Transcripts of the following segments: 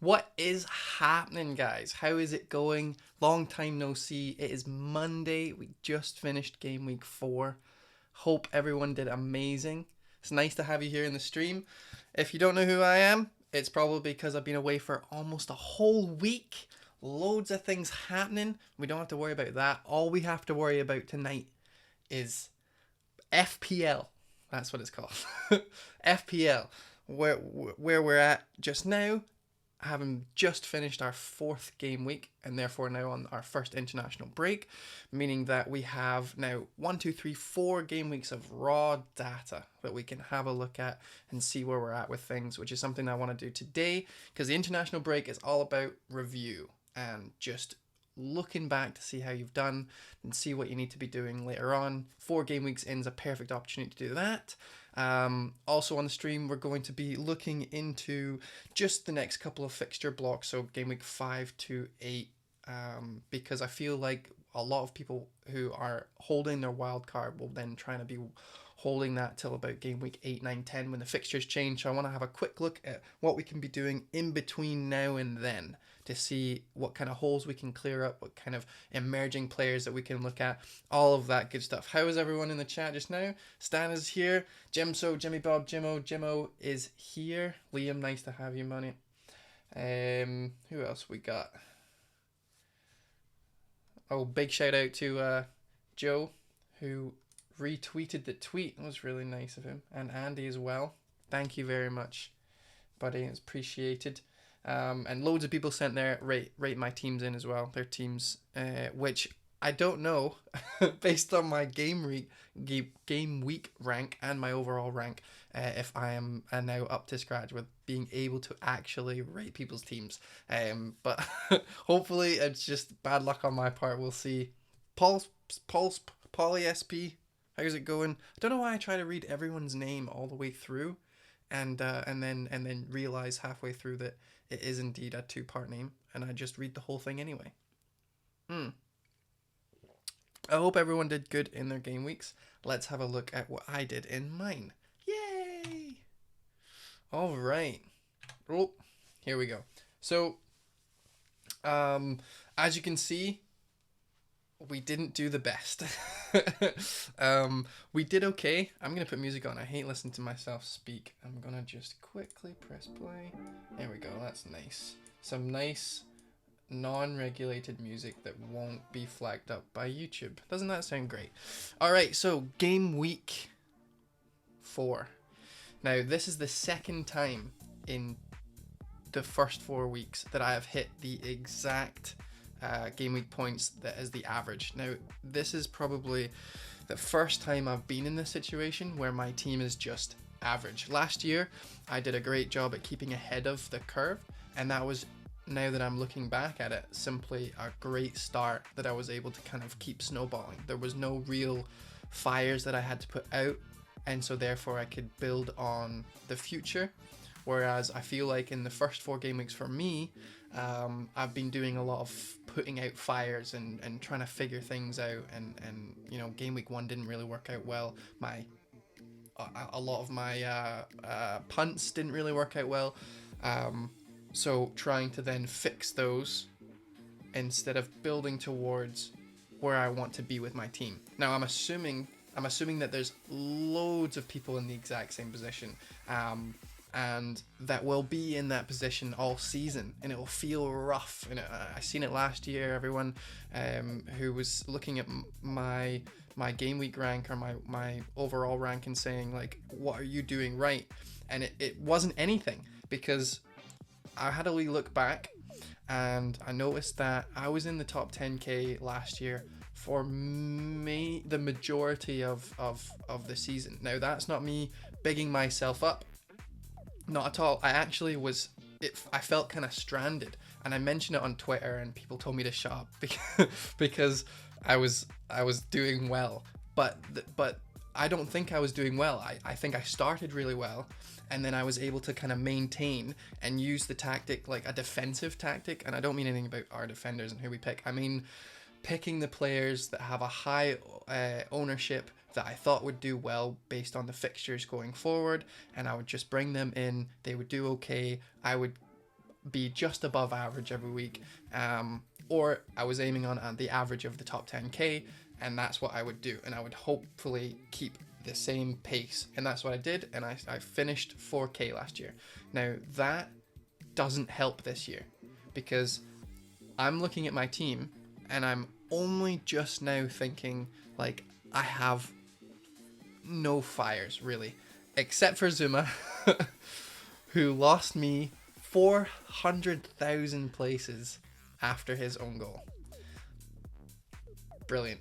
What is happening, guys? How is it going? Long time no see. It is Monday. We just finished game week 4. Hope everyone did amazing. It's nice to have you here in the stream. If you don't know who I am, it's probably because I've been away for almost a whole week. Loads of things happening. We don't have to worry about that. All we have to worry about tonight is FPL. That's what it's called. FPL. Where we're at just now, having just finished our 4th game week and therefore now on our first international break, meaning that we have now 4 game weeks of raw data that we can have a look at and see where we're at with things, which is something I want to do today because the international break is all about review and just looking back to see how you've done and see what you need to be doing later on. 4 game weeks in is a perfect opportunity to do that. Also on the stream, we're going to be looking into just the next couple of fixture blocks, so game week 5 to 8, because I feel like a lot of people who are holding their wild card will then try to be holding that till about game week 8, 9, 10 when the fixtures change. So I want to have a quick look at what we can be doing in between now and then to see what kind of holes we can clear up, what kind of emerging players that we can look at, all of that good stuff. How is everyone in the chat just now? Stan is here. Jimso, Jimmy Bob, Jimmo is here. Liam, nice to have you, money. Who else we got? Oh, big shout out to Joe, who retweeted the tweet. It was really nice of him. And Andy as well. Thank you very much, buddy. It's appreciated. And loads of people sent their rate my teams in as well. Their teams, which I don't know, based on my game week rank and my overall rank, if I am now up to scratch with being able to actually rate people's teams. But hopefully it's just bad luck on my part. We'll see. Polly SP, how's it going? I don't know why I try to read everyone's name all the way through, and then realize halfway through that it is indeed a 2-part name, and I just read the whole thing anyway. I hope everyone did good in their game weeks. Let's have a look at what I did in mine. Yay! All right. Oh, here we go. So, as you can see, we didn't do the best. We did okay. I'm going to put music on. I hate listening to myself speak. I'm going to just quickly press play. There we go. That's nice. Some nice non-regulated music that won't be flagged up by YouTube. Doesn't that sound great? All right. So game week 4. Now, this is the second time in the first 4 weeks that I have hit the exact game week points that is the average. Now, this is probably the first time I've been in this situation where my team is just average. Last year, I did a great job at keeping ahead of the curve, and that was, now that I'm looking back at it, simply a great start that I was able to kind of keep snowballing. There was no real fires that I had to put out, and so therefore I could build on the future. Whereas I feel like in the first 4 game weeks for me, I've been doing a lot of putting out fires and trying to figure things out, and you know, game week 1 didn't really work out well. A lot of my punts didn't really work out well, so trying to then fix those instead of building towards where I want to be with my team. Now I'm assuming that there's loads of people in the exact same position, and that will be in that position all season, and it will feel rough. And I seen it last year. Everyone who was looking at my game week rank or my overall rank and saying like, what are you doing right? And it wasn't anything, because I had a wee look back and I noticed that I was in the top 10k last year for the majority of the season. Now, that's not me bigging myself up. Not at all. I actually was, I felt kind of stranded, and I mentioned it on Twitter and people told me to shut up because I was doing well, but I don't think I was doing well. I think I started really well, and then I was able to kind of maintain and use the tactic, like a defensive tactic. And I don't mean anything about our defenders and who we pick. I mean picking the players that have a high ownership that I thought would do well based on the fixtures going forward, and I would just bring them in. They would do okay. I would be just above average every week, or I was aiming on the average of the top 10k, and that's what I would do, and I would hopefully keep the same pace, and that's what I did, and I finished 4k last year. Now that doesn't help this year, because I'm looking at my team and I'm only just now thinking, like, I have no fires really, except for Zuma who lost me 400,000 places after his own goal. Brilliant.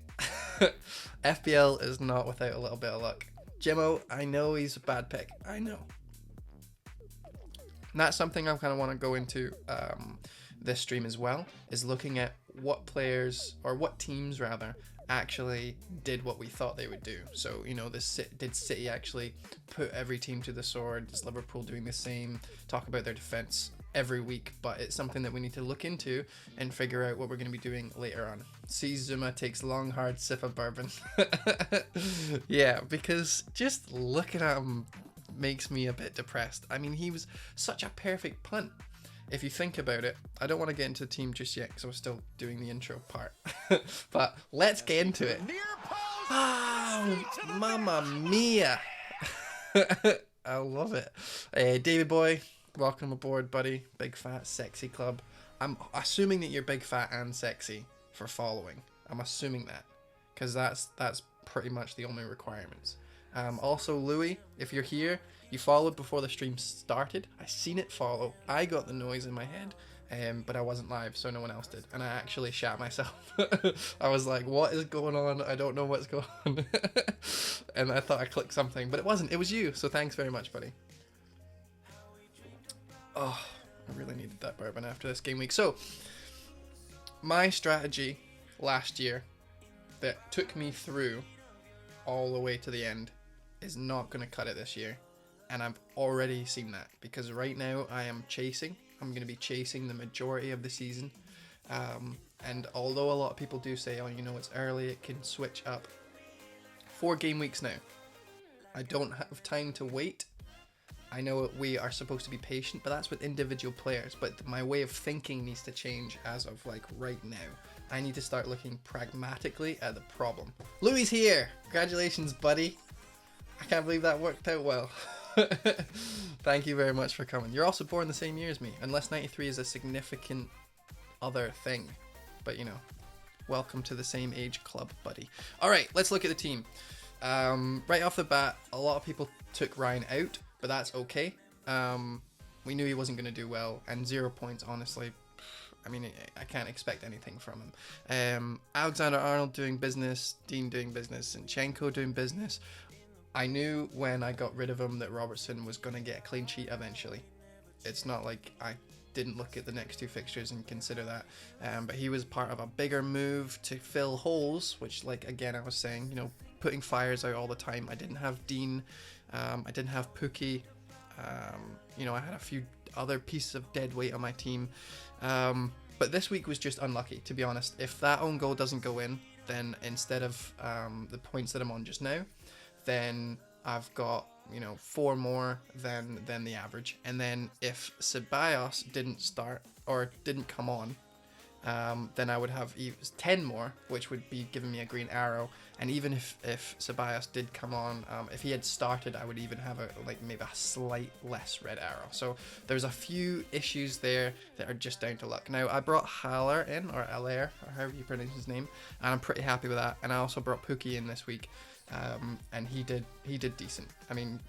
FPL is not without a little bit of luck. Jimmo, I know he's a bad pick. I know. And that's something I kind of want to go into this stream as well, is looking at what players, or what teams rather, actually did what we thought they would do. So, you know, did City actually put every team to the sword? Is Liverpool doing the same? Talk about their defense every week, but it's something that we need to look into and figure out what we're going to be doing later on. See, Zuma takes long hard sip of bourbon. Yeah, because just looking at him makes me a bit depressed. I mean, he was such a perfect punt. If you think about it, I don't want to get into the team just yet because I was still doing the intro part. But let's get into it. Oh, mamma mia. I love it. David boy, welcome aboard, buddy. Big fat sexy club. I'm assuming that you're big fat and sexy for following. I'm assuming that, because that's pretty much the only requirements. Also, Louis, if you're here, you followed before the stream started. I seen it follow. I got the noise in my head, but I wasn't live, so no one else did. And I actually shat myself. I was like, what is going on? I don't know what's going on. And I thought I clicked something, but it wasn't. It was you, so thanks very much, buddy. Oh, I really needed that bourbon after this game week. So, my strategy last year that took me through all the way to the end is not going to cut it this year. And I've already seen that, because right now I am chasing. I'm going to be chasing the majority of the season. And although a lot of people do say, oh, you know, it's early, it can switch up. 4 game weeks now. I don't have time to wait. I know we are supposed to be patient, but that's with individual players. But my way of thinking needs to change as of like right now. I need to start looking pragmatically at the problem. Louis here! Congratulations, buddy. I can't believe that worked out well. Thank you very much for coming. You're also born the same year as me, unless 93 is a significant other thing. But, you know, welcome to the same age club, buddy. All right, let's look at the team. Right off the bat, a lot of people took Ryan out, but that's okay. We knew he wasn't going to do well, and 0 points, honestly. I mean, I can't expect anything from him. Alexander-Arnold doing business, Dean doing business, and Zinchenko doing business. I knew when I got rid of him that Robertson was going to get a clean sheet eventually. It's not like I didn't look at the next 2 fixtures and consider that. But he was part of a bigger move to fill holes, which, like, again, I was saying, you know, putting fires out all the time. I didn't have Dean. I didn't have Pookie. You know, I had a few other pieces of dead weight on my team. But this week was just unlucky, to be honest. If that own goal doesn't go in, then instead of the points that I'm on just now, then I've got, you know, 4 more than the average. And then if Ceballos didn't start or didn't come on, then I would have 10 more, which would be giving me a green arrow. And even if Ceballos did come on, if he had started, I would even have maybe a slight less red arrow. So there's a few issues there that are just down to luck. Now, I brought Haller in, or Allaire, or however you pronounce his name, and I'm pretty happy with that. And I also brought Pookie in this week, and he did decent. I mean,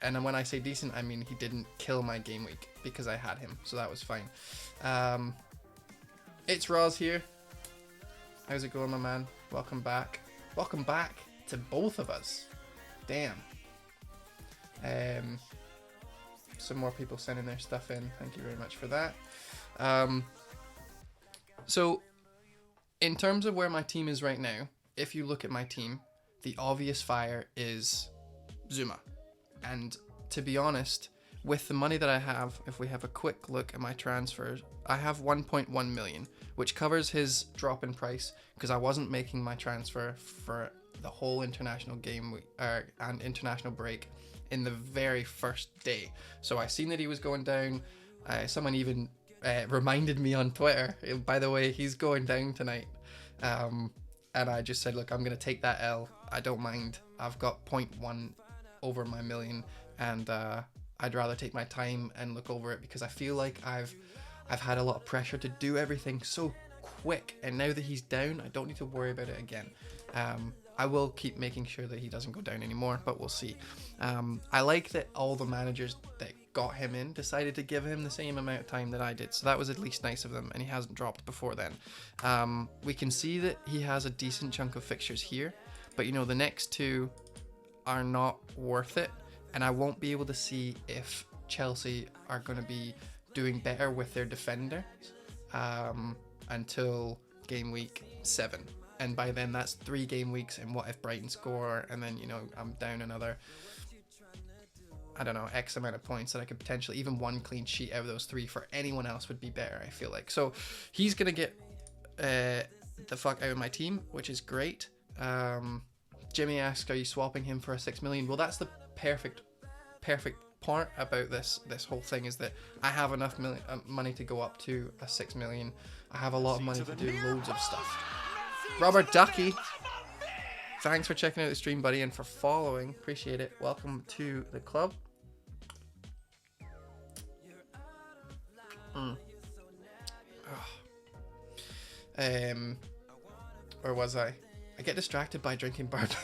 and when I say decent, I mean he didn't kill my game week because I had him, so that was fine. It's Roz here. How's it going, my man? Welcome back. Welcome back to both of us. Damn. Some more people sending their stuff in. Thank you very much for that. So, in terms of where my team is right now, if you look at my team, the obvious fire is Zuma. And to be honest, with the money that I have, if we have a quick look at my transfers, I have 1.1 million, which covers his drop in price because I wasn't making my transfer for the whole international game and international break in the very first day. So I seen that he was going down. Someone even reminded me on Twitter, by the way, he's going down tonight. And I just said, look, I'm going to take that L. I don't mind. I've got 0.1 over my million, and I'd rather take my time and look over it, because I feel like I've had a lot of pressure to do everything so quick, and now that he's down, I don't need to worry about it again. I will keep making sure that he doesn't go down anymore, but we'll see. I like that all the managers that got him in decided to give him the same amount of time that I did, so that was at least nice of them, and he hasn't dropped before then. We can see that he has a decent chunk of fixtures here, but you know, the next two are not worth it, and I won't be able to see if Chelsea are going to be doing better with their defender until game week 7. And by then that's 3 game weeks, and what if Brighton score, and then, you know, I'm down another, I don't know, X amount of points that I could potentially, even 1 clean sheet out of those 3 for anyone else would be better, I feel like. So he's going to get the fuck out of my team, which is great. Jimmy asks, are you swapping him for a 6 million? Well, that's the perfect part about this whole thing, is that I have enough money to go up to a 6 million. I have a lot of money to do loads of stuff. Robert Ducky, thanks for checking out the stream, buddy, and for following. Appreciate it. Welcome to the club. Where was I? I get distracted by drinking bourbon.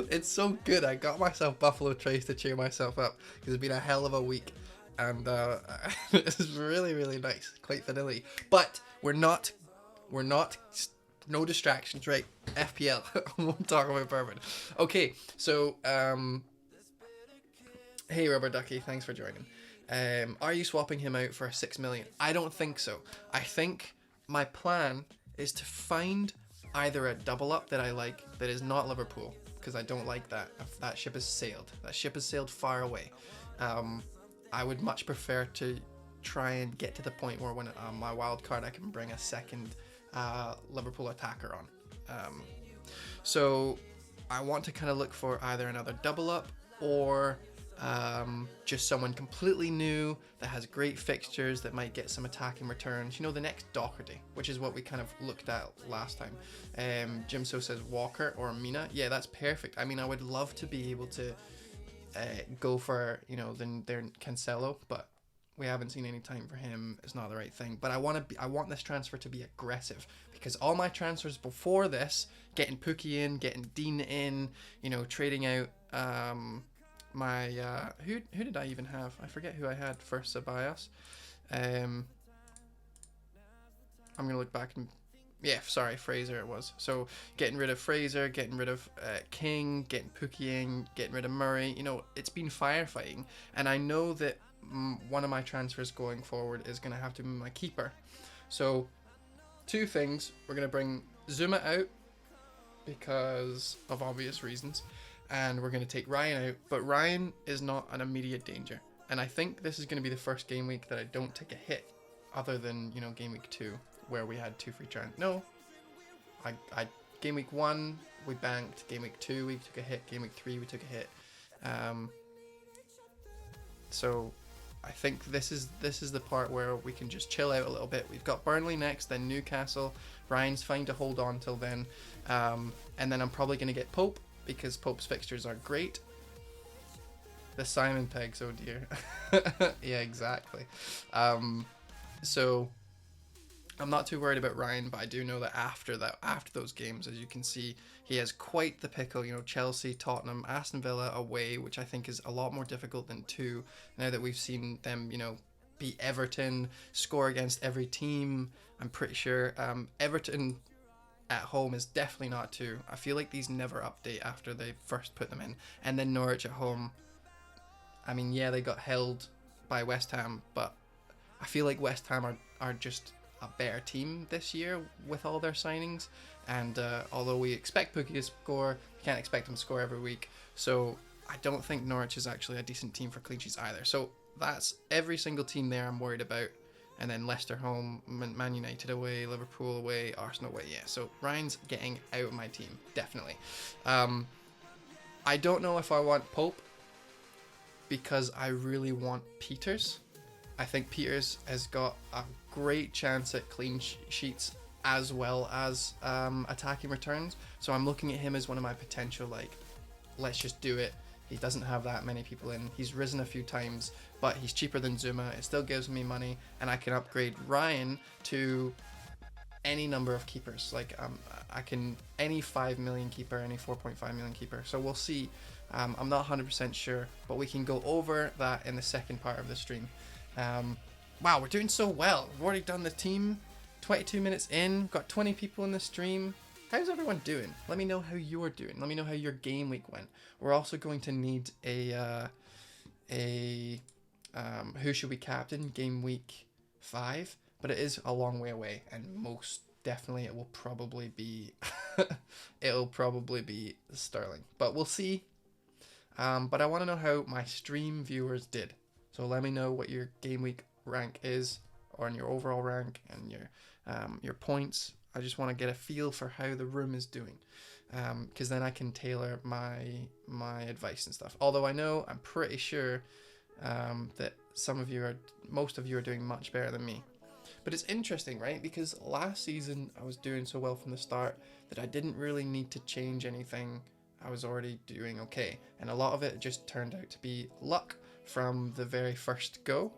It's so good. I got myself Buffalo Trace to cheer myself up, because it's been a hell of a week, and it's really, really nice. Quite vanilla. But we're not, no distractions, right? FPL. I won't talk about bourbon. Okay, so, hey Robert Ducky, thanks for joining. Are you swapping him out for a 6 million? I don't think so. I think my plan is to find either a double up that I like that is not Liverpool, because I don't like that. That ship has sailed. That ship has sailed far away. I would much prefer to try and get to the point where when my wild card, I can bring a second Liverpool attacker on. So I want to kind of look for either another double up or just someone completely new that has great fixtures that might get some attacking returns. You know, the next Doherty, which is what we kind of looked at last time. Jim So says Walker or Mina. Yeah, that's perfect. I mean, I would love to be able to go for, you know, their Cancelo, but we haven't seen any time for him. It's not the right thing. But I want this transfer to be aggressive, because all my transfers before this, getting Pookie in, getting Dean in, you know, trading out my who did I even have? I forget who I had for Ceballos. I'm gonna look back and Fraser it was. So getting rid of Fraser, getting rid of King, getting Pookie in, getting rid of Murray. You know, it's been firefighting, and I know that one of my transfers going forward is gonna have to be my keeper. So 2 things: we're gonna bring Zuma out because of obvious reasons, and we're going to take Ryan out, but Ryan is not an immediate danger. And I think this is going to be the first game week that I don't take a hit, other than, you know, game week 2, where we had 2 free transfers. No, game week 1, we banked. Game week 2, we took a hit. Game week 3, we took a hit. So I think this is the part where we can just chill out a little bit. We've got Burnley next, then Newcastle. Ryan's fine to hold on till then. And then I'm probably going to get Pope, because Pope's fixtures are great. The Simon Pegs, oh dear. Yeah, exactly. So I'm not too worried about Ryan, but I do know that after those games, as you can see, he has quite the pickle. You know, Chelsea, Tottenham, Aston Villa away, which I think is a lot more difficult than 2. Now that we've seen them, you know, beat Everton, score against every team. I'm pretty sure Everton at home is definitely not 2. I feel like these never update after they first put them in. And then Norwich at home. I mean, yeah, they got held by West Ham, but I feel like West Ham are just a better team this year with all their signings. And although we expect Pookie to score, we can't expect him to score every week. So I don't think Norwich is actually a decent team for clean sheets either. So that's every single team there I'm worried about. And then Leicester home, Man United away, Liverpool away, Arsenal away. Yeah, so Ryan's getting out of my team, definitely. I don't know if I want Pope. because I really want Peters. I think Peters has got a great chance at clean sheets as well as attacking returns. So I'm looking at him as one of my potential, like, let's just do it. He doesn't have that many people in. He's risen a few times, but he's cheaper than Zuma. It still gives me money, and I can upgrade Ryan to any number of keepers. Like, I can any 5 million keeper, any 4.5 million keeper. So we'll see. I'm not 100% sure, but we can go over that in the second part of the stream. Wow, we're doing so well. We've already done the team. 22 minutes in, got 20 people in the stream. How's everyone doing? Let me know how you're doing. Let me know how your game week went. We're also going to need a who should we captain game week 5, but it is a long way away, and most definitely it will probably be it'll probably be Sterling, but we'll see. But I want to know how my stream viewers did, so let me know what your game week rank is, or on your overall rank and your points. I just want to get a feel for how the room is doing, because then I can tailor my advice and stuff. Although I'm pretty sure that most of you are doing much better than me. But it's interesting, right? Because last season I was doing so well from the start that I didn't really need to change anything. I was already doing okay, and a lot of it just turned out to be luck from the very first go.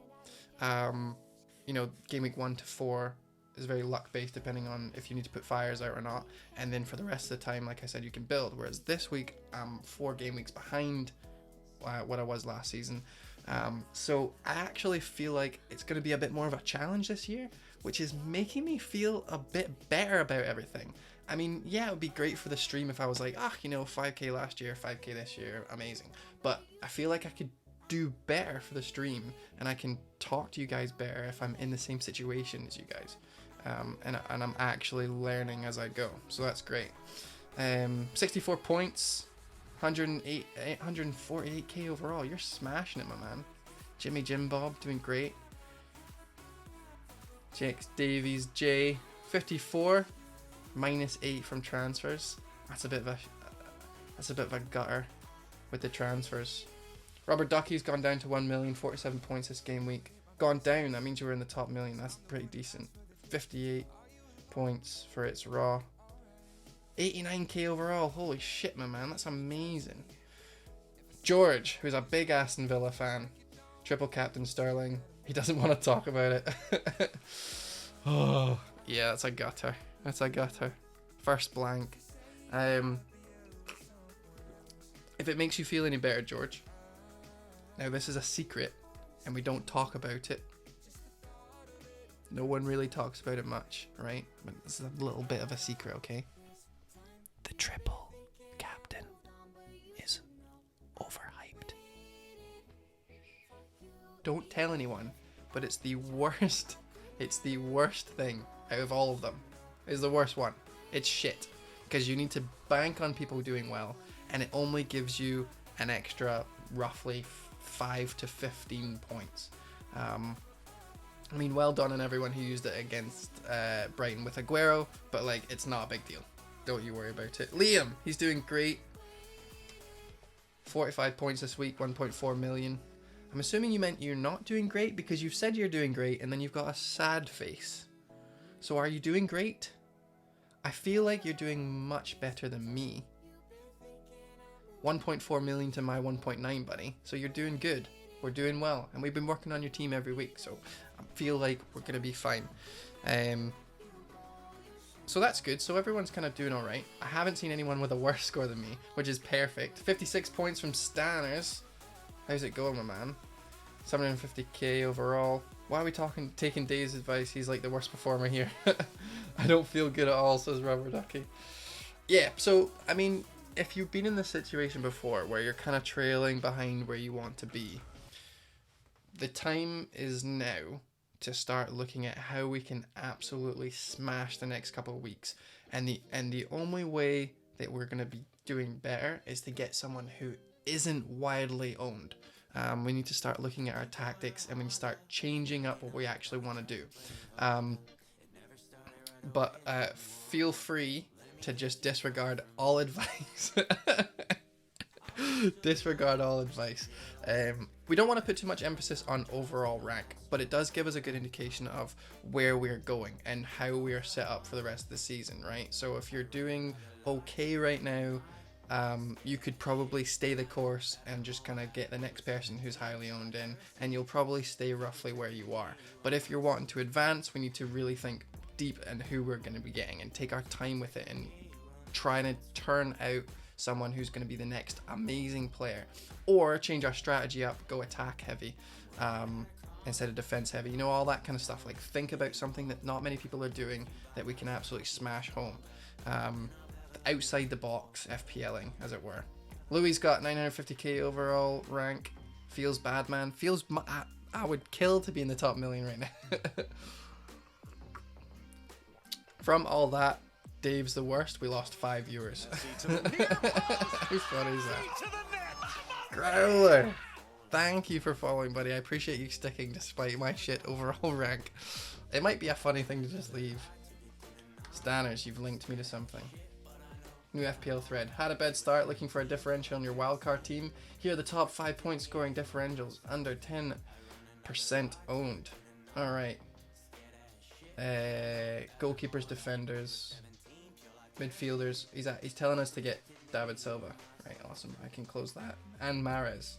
Game week 1 to 4 is very luck based, depending on if you need to put fires out or not, and then for the rest of the time, like I said, you can build. Whereas this week I'm 4 game weeks behind what I was last season, so I actually feel like it's going to be a bit more of a challenge this year, which is making me feel a bit better about everything. I mean, yeah, it would be great for the stream if I was like, 5k last year, 5k this year, amazing, but I feel like I could do better for the stream, and I can talk to you guys better if I'm in the same situation as you guys. And I'm actually learning as I go, so that's great. 64 points, 148k overall. You're smashing it, my man. Jim Bob doing great. Jakes Davies J 54, -8 from transfers. That's a bit of a gutter with the transfers. Robert Ducky's gone down to 1 million, 47 points this game week. Gone down, that means you were in the top million. That's pretty decent. 58 points for its raw. 89k overall. Holy shit, my man. That's amazing. George, who's a big Aston Villa fan. Triple captain Sterling. He doesn't want to talk about it. Oh, yeah, that's a gutter. First blank. If it makes you feel any better, George. Now, this is a secret, and we don't talk about it. No one really talks about it much, right? But this is a little bit of a secret, okay? The triple captain is overhyped. Don't tell anyone, but it's the worst. It's the worst thing out of all of them. It's the worst one. It's shit. Because you need to bank on people doing well, and it only gives you an extra roughly 5 to 15 points. I mean, well done on everyone who used it against Brighton with Aguero, but like, it's not a big deal. Don't you worry about it. Liam, he's doing great. 45 points this week, 1.4 million. I'm assuming you meant you're not doing great, because you've said you're doing great and then you've got a sad face. So are you doing great? I feel like you're doing much better than me. 1.4 million to my 1.9, buddy. So you're doing good. We're doing well, and we've been working on your team every week, so I feel like we're going to be fine. So that's good. So everyone's kind of doing all right. I haven't seen anyone with a worse score than me, which is perfect. 56 points from Stanners. How's it going, my man? 750k overall. Why are we taking Dave's advice? He's like the worst performer here. I don't feel good at all, says Robert Ducky. Yeah, so, I mean, if you've been in this situation before where you're kind of trailing behind where you want to be, the time is now to start looking at how we can absolutely smash the next couple of weeks. And the only way that we're going to be doing better is to get someone who isn't widely owned. We need to start looking at our tactics, and we need to start changing up what we actually want to do. But feel free to just disregard all advice. Disregard all advice. We don't want to put too much emphasis on overall rank, but it does give us a good indication of where we're going and how we are set up for the rest of the season, right? So if you're doing okay right now, you could probably stay the course and just kind of get the next person who's highly owned in, and you'll probably stay roughly where you are. But if you're wanting to advance, we need to really think deep in who we're going to be getting and take our time with it and trying to turn out someone who's going to be the next amazing player, or change our strategy up, go attack heavy instead of defense heavy, you know, all that kind of stuff. Like, think about something that not many people are doing that we can absolutely smash home. Outside the box FPLing, as it were. Louis got 950k overall rank. Feels bad, man. Feels I would kill to be in the top million right now. From all that, Dave's the worst. We lost 5 viewers. How funny is that? Growler, thank you for following, buddy. I appreciate you sticking despite my shit overall rank. It might be a funny thing to just leave. Stanners, you've linked me to something. New FPL thread. Had a bad start looking for a differential on your wildcard team. Here are the top 5 point scoring differentials. Under 10% owned. Alright. Goalkeepers, defenders, midfielders. He's telling us to get David Silva. Right, awesome. I can close that. And Mahrez.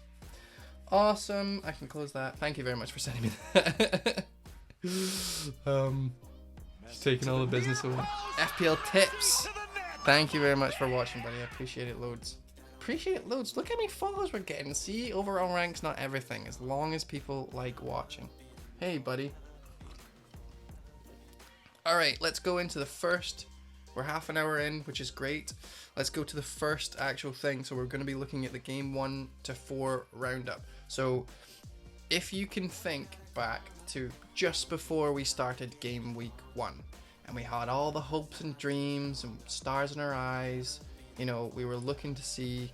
Awesome. I can close that. Thank you very much for sending me that. He's taking all the business away. FPL tips. Thank you very much for watching, buddy. I appreciate it loads. Appreciate it loads. Look how many followers we're getting. See, overall rank's not everything, as long as people like watching. Hey, buddy. Alright, let's go into the first. We're half an hour in, which is great. Let's go to the first actual thing. So we're going to be looking at the game 1 to 4 roundup. So if you can think back to just before we started game week 1, and we had all the hopes and dreams and stars in our eyes, you know, we were looking to see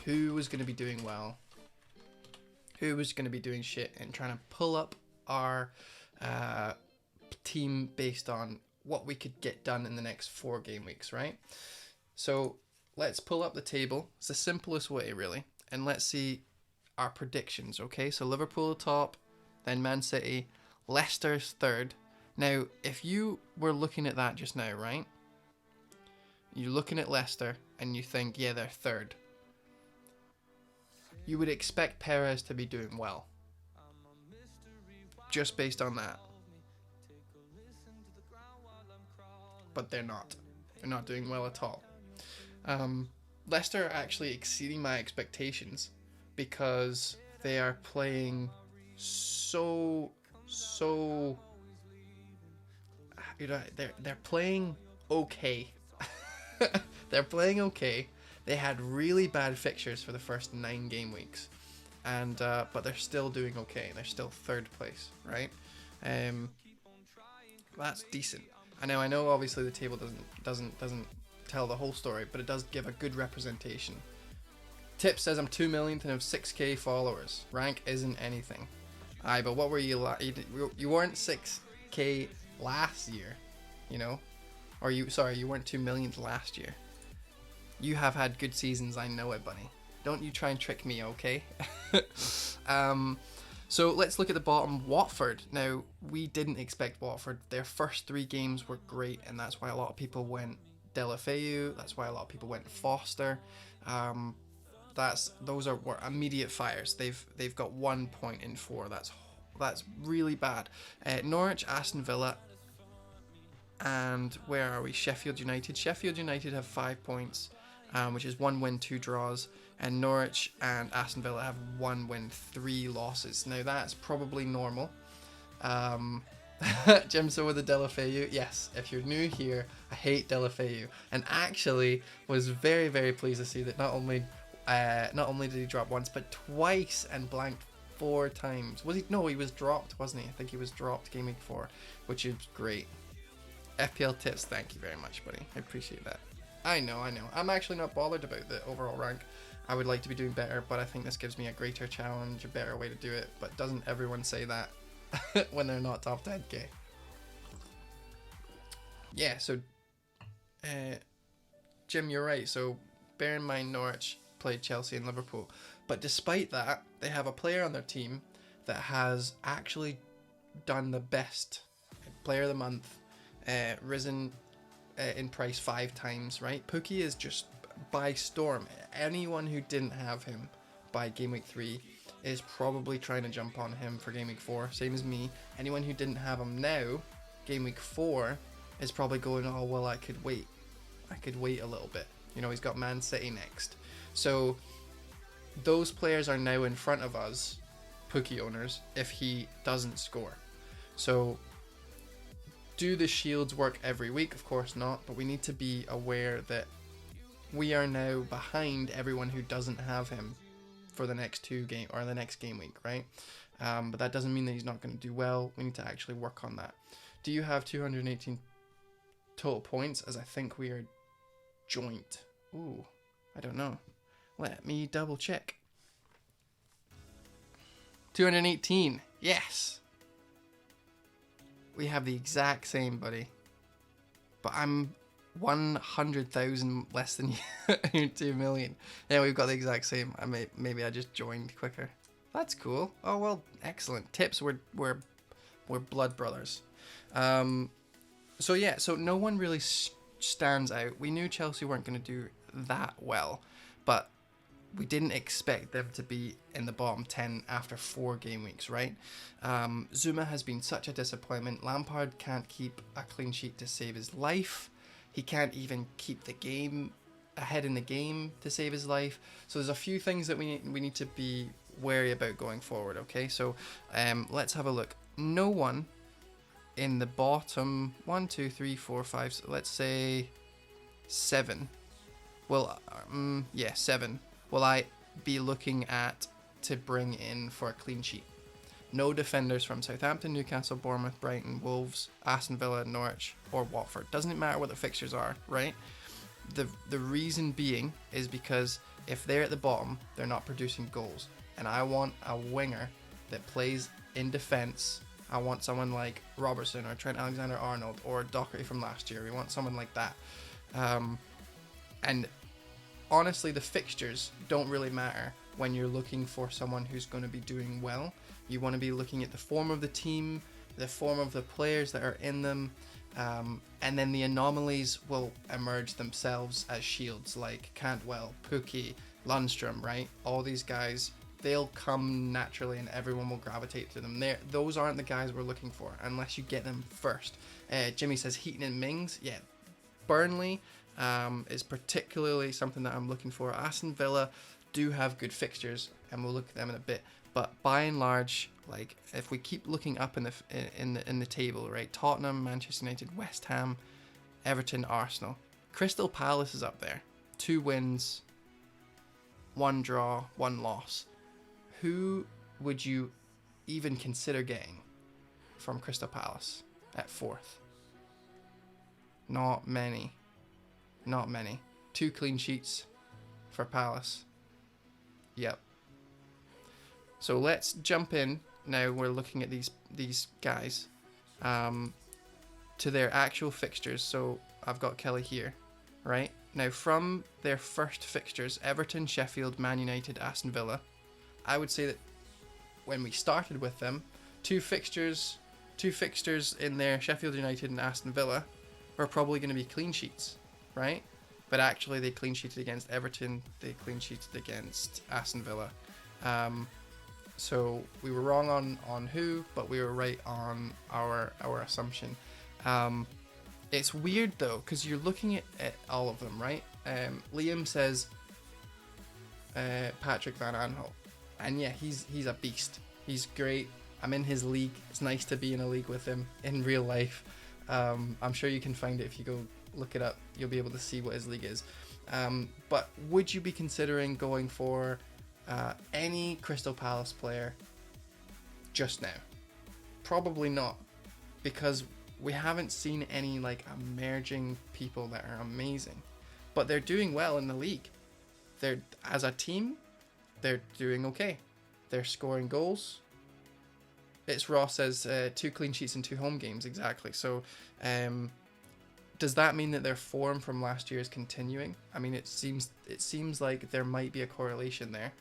who was going to be doing well, who was going to be doing shit, and trying to pull up our team based on what we could get done in the next 4 game weeks, right? So let's pull up the table. It's the simplest way, really, and let's see our predictions, okay? So Liverpool top, then Man City, Leicester's third. Now, if you were looking at that just now, right? You're looking at Leicester and you think, yeah, they're third. You would expect Perez to be doing well. Just based on that. But they're not. They're not doing well at all. Leicester are actually exceeding my expectations because they are playing so you know, they're playing okay. They're playing okay. They had really bad fixtures for the first 9 game weeks, and but they're still doing okay. They're still third place, right? That's decent. I know. Obviously, the table doesn't tell the whole story, but it does give a good representation. Tip says I'm 2 millionth and have 6k followers. Rank isn't anything. Aye, but what were you? You weren't 6k last year, you know, or you weren't 2 millionth last year. You have had good seasons, I know it, buddy. Don't you try and trick me, okay? So let's look at the bottom. Watford. Now, we didn't expect Watford. Their first 3 games were great, and that's why a lot of people went Delafeu. That's why a lot of people went Foster. Those were immediate fires. They've got 1 point in 4. That's really bad. Norwich, Aston Villa, and where are we? Sheffield United. Sheffield United have 5 points, which is 1 win, 2 draws, and Norwich and Aston Villa have 1 win, 3 losses. Now that's probably normal. Jim, so with the Delafeu, yes, if you're new here, I hate Delafeu, and actually was very, very pleased to see that not only did he drop once, but twice and blanked 4 times. Was he? No, he was dropped, wasn't he? I think he was dropped game week 4, which is great. FPL tips, thank you very much, buddy. I appreciate that. I know. I'm actually not bothered about the overall rank. I would like to be doing better, but I think this gives me a greater challenge, a better way to do it. But doesn't everyone say that when they're not top 10k? Yeah, so Jim, you're right. So bear in mind Norwich played Chelsea and Liverpool. But despite that, they have a player on their team that has actually done the best. Player of the month, risen in price 5 times, right? Pookie is just by storm. Anyone who didn't have him by game week 3 is probably trying to jump on him for game week 4, same as me. Anyone who didn't have him now, game week 4, is probably going, oh, well, I could wait a little bit. You know, he's got Man City next. So those players are now in front of us, Pookie owners, if he doesn't score. So do the shields work every week? Of course not, but we need to be aware that we are now behind everyone who doesn't have him for the next 2 game or the next game week, right? But that doesn't mean that he's not going to do well. We need to actually work on that. Do you have 218 total points? As I think we are joint. Ooh, I don't know. Let me double check. 218. Yes. We have the exact same, buddy. But I'm 100,000 less than you. 2 million. Yeah, we've got the exact same. Maybe I just joined quicker. That's cool. Oh well, excellent tips. We're blood brothers. So yeah, so no one really stands out. We knew Chelsea weren't going to do that well, but we didn't expect them to be in the bottom 10 after 4 game weeks, right? Zuma has been such a disappointment. Lampard can't keep a clean sheet to save his life. He can't even keep the game ahead in the game to save his life. So there's a few things that we need to be wary about going forward, okay? So let's have a look. No one in the bottom 1, 2, 3, 4, 5, so let's say 7. Well, yeah, 7. Will I be looking at to bring in for a clean sheet? No defenders from Southampton, Newcastle, Bournemouth, Brighton, Wolves, Aston Villa, Norwich, or Watford. Doesn't matter what the fixtures are, right? The reason being is because if they're at the bottom, they're not producing goals. And I want a winger that plays in defence. I want someone like Robertson or Trent Alexander-Arnold or Doherty from last year. We want someone like that. And honestly, the fixtures don't really matter when you're looking for someone who's going to be doing well. You want to be looking at the form of the team, the form of the players that are in them, and then the anomalies will emerge themselves as shields, like Cantwell, Pookie, Lundstrom, right? All these guys, they'll come naturally and everyone will gravitate to them. Those aren't the guys we're looking for unless you get them first. Jimmy says Heaton and Mings. Yeah, Burnley is particularly something that I'm looking for. Aston Villa do have good fixtures and we'll look at them in a bit. But by and large, like if we keep looking up in the table, right? Tottenham, Manchester United, West Ham, Everton, Arsenal. Crystal Palace is up there. 2 wins, 1 draw, 1 loss. Who would you even consider getting from Crystal Palace at 4th? Not many. Not many. 2 clean sheets for Palace. Yep. So let's jump in. Now we're looking at these guys to their actual fixtures. So I've got Kelly here, right? Now from their first fixtures, Everton, Sheffield, Man United, Aston Villa, I would say that when we started with them, two fixtures in there, Sheffield United and Aston Villa, were probably going to be clean sheets, right? But actually they clean sheeted against Everton, they clean sheeted against Aston Villa. So we were wrong on who, but we were right on our assumption. It's weird though, because you're looking at all of them, right? Liam says Patrick Van Aanholt, and yeah, he's a beast. He's great. I'm in his league. It's nice to be in a league with him in real life. I'm sure you can find it if you go look it up. You'll be able to see what his league is. But would you be considering going for any Crystal Palace player just now? Probably not, because we haven't seen any like emerging people that are amazing, but they're doing well in the league. They're, as a team, they're doing okay. They're scoring goals. It's Ross says 2 clean sheets in 2 home games, exactly. So Does that mean that their form from last year is continuing? I mean, it seems like there might be a correlation there.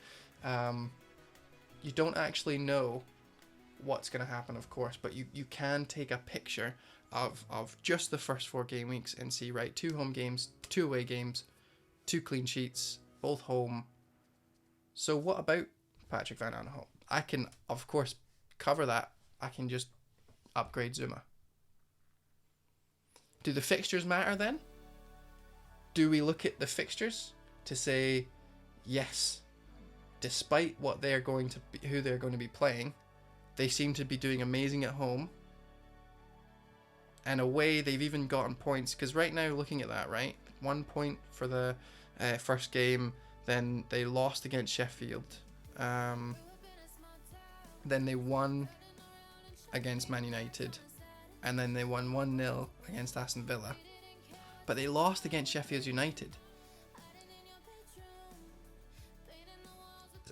You don't actually know what's going to happen, of course, but you can take a picture of just the first 4 game weeks and see, right, 2 home games, 2 away games, 2 clean sheets, both home. So what about Patrick Van Aanholt? I can, of course, cover that. I can just upgrade Zuma. Do the fixtures matter then? Do we look at the fixtures to say, yes, despite what they're going to be, who they're going to be playing, they seem to be doing amazing at home, and away they've even gotten points, because right now, looking at that, right, 1 point for the first game, then they lost against Sheffield, then they won against Man United, and then they won 1-0 against Aston Villa, but they lost against Sheffield United.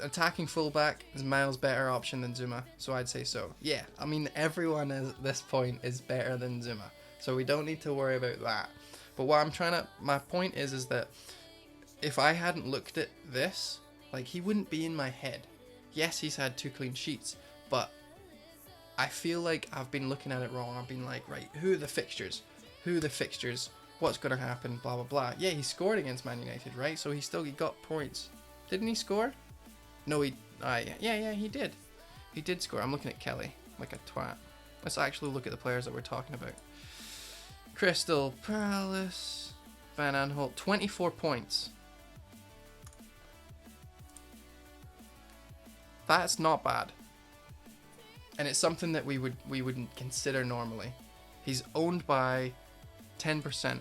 Attacking fullback is Miles better option than Zuma, so I'd say so. Yeah, I mean, everyone at this point is better than Zuma, so we don't need to worry about that. But what I'm trying to, my point is that if I hadn't looked at this, like, he wouldn't be in my head. Yes, he's had 2 clean sheets, but I feel like I've been looking at it wrong. I've been like, right, who are the fixtures? Who are the fixtures? What's going to happen? Blah, blah, blah. Yeah, he scored against Man United, right? So he got points. Didn't he score? No, yeah, he did. He did score. I'm looking at Kelly like a twat. Let's actually look at the players that we're talking about. Crystal Palace, Van Aanholt, 24 points. That's not bad. And it's something that we wouldn't consider normally. He's owned by 10%.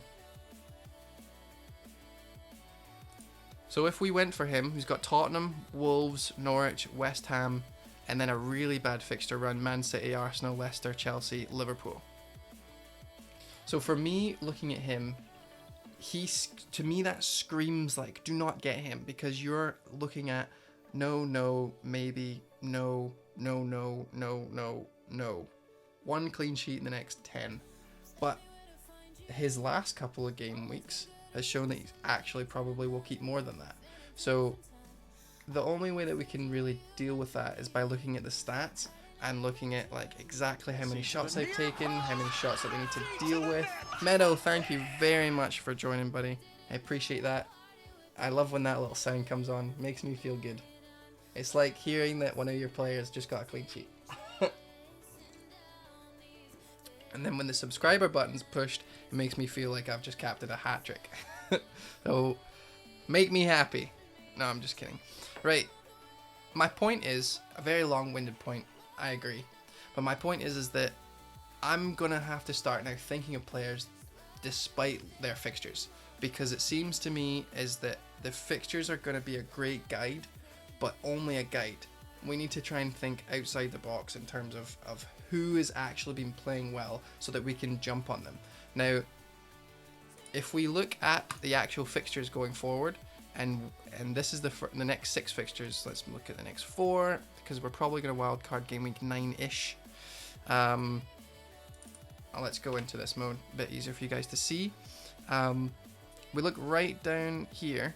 So if we went for him, who's got Tottenham, Wolves, Norwich, West Ham, and then a really bad fixture run, Man City, Arsenal, Leicester, Chelsea, Liverpool. So for me, looking at him, to me that screams like, do not get him, because you're looking at no, maybe, no. 1 clean sheet in the next 10. But his last couple of game weeks has shown that he actually probably will keep more than that. So the only way that we can really deal with that is by looking at the stats and looking at like exactly how many shots they've taken, how many shots that we need to deal with. Meadow, thank you very much for joining, buddy. I appreciate that. I love when that little sound comes on. It makes me feel good. It's like hearing that one of your players just got a clean sheet. And then when the subscriber button's pushed, it makes me feel like I've just captained a hat trick. So, make me happy. No, I'm just kidding. Right. My point is, a very long-winded point, I agree. But my point is that I'm going to have to start now thinking of players despite their fixtures. Because it seems to me is that the fixtures are going to be a great guide, but only a guide. We need to try and think outside the box in terms of who has actually been playing well so that we can jump on them. Now, if we look at the actual fixtures going forward, and this is the next 6 fixtures, let's look at the next 4, because we're probably going to wildcard game week 9-ish. Let's go into this mode, a bit easier for you guys to see. We look right down here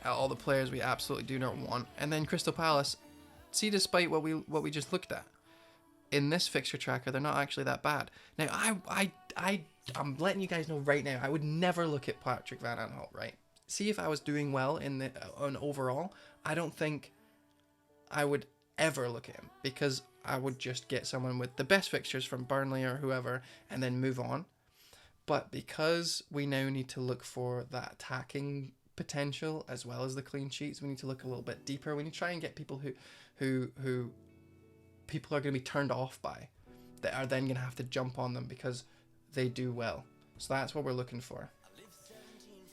at all the players we absolutely do not want, and then Crystal Palace, see, despite what we just looked at in this fixture tracker, they're not actually that bad. Now I'm letting you guys know right now, I would never look at Patrick Van Aanholt, right? See, if I was doing well on overall, I don't think I would ever look at him, because I would just get someone with the best fixtures from Burnley or whoever and then move on. But because we now need to look for that attacking potential as well as the clean sheets, we need to look a little bit deeper. We need to try and get people who people are going to be turned off by, that are then going to have to jump on them because they do well. So that's what we're looking for.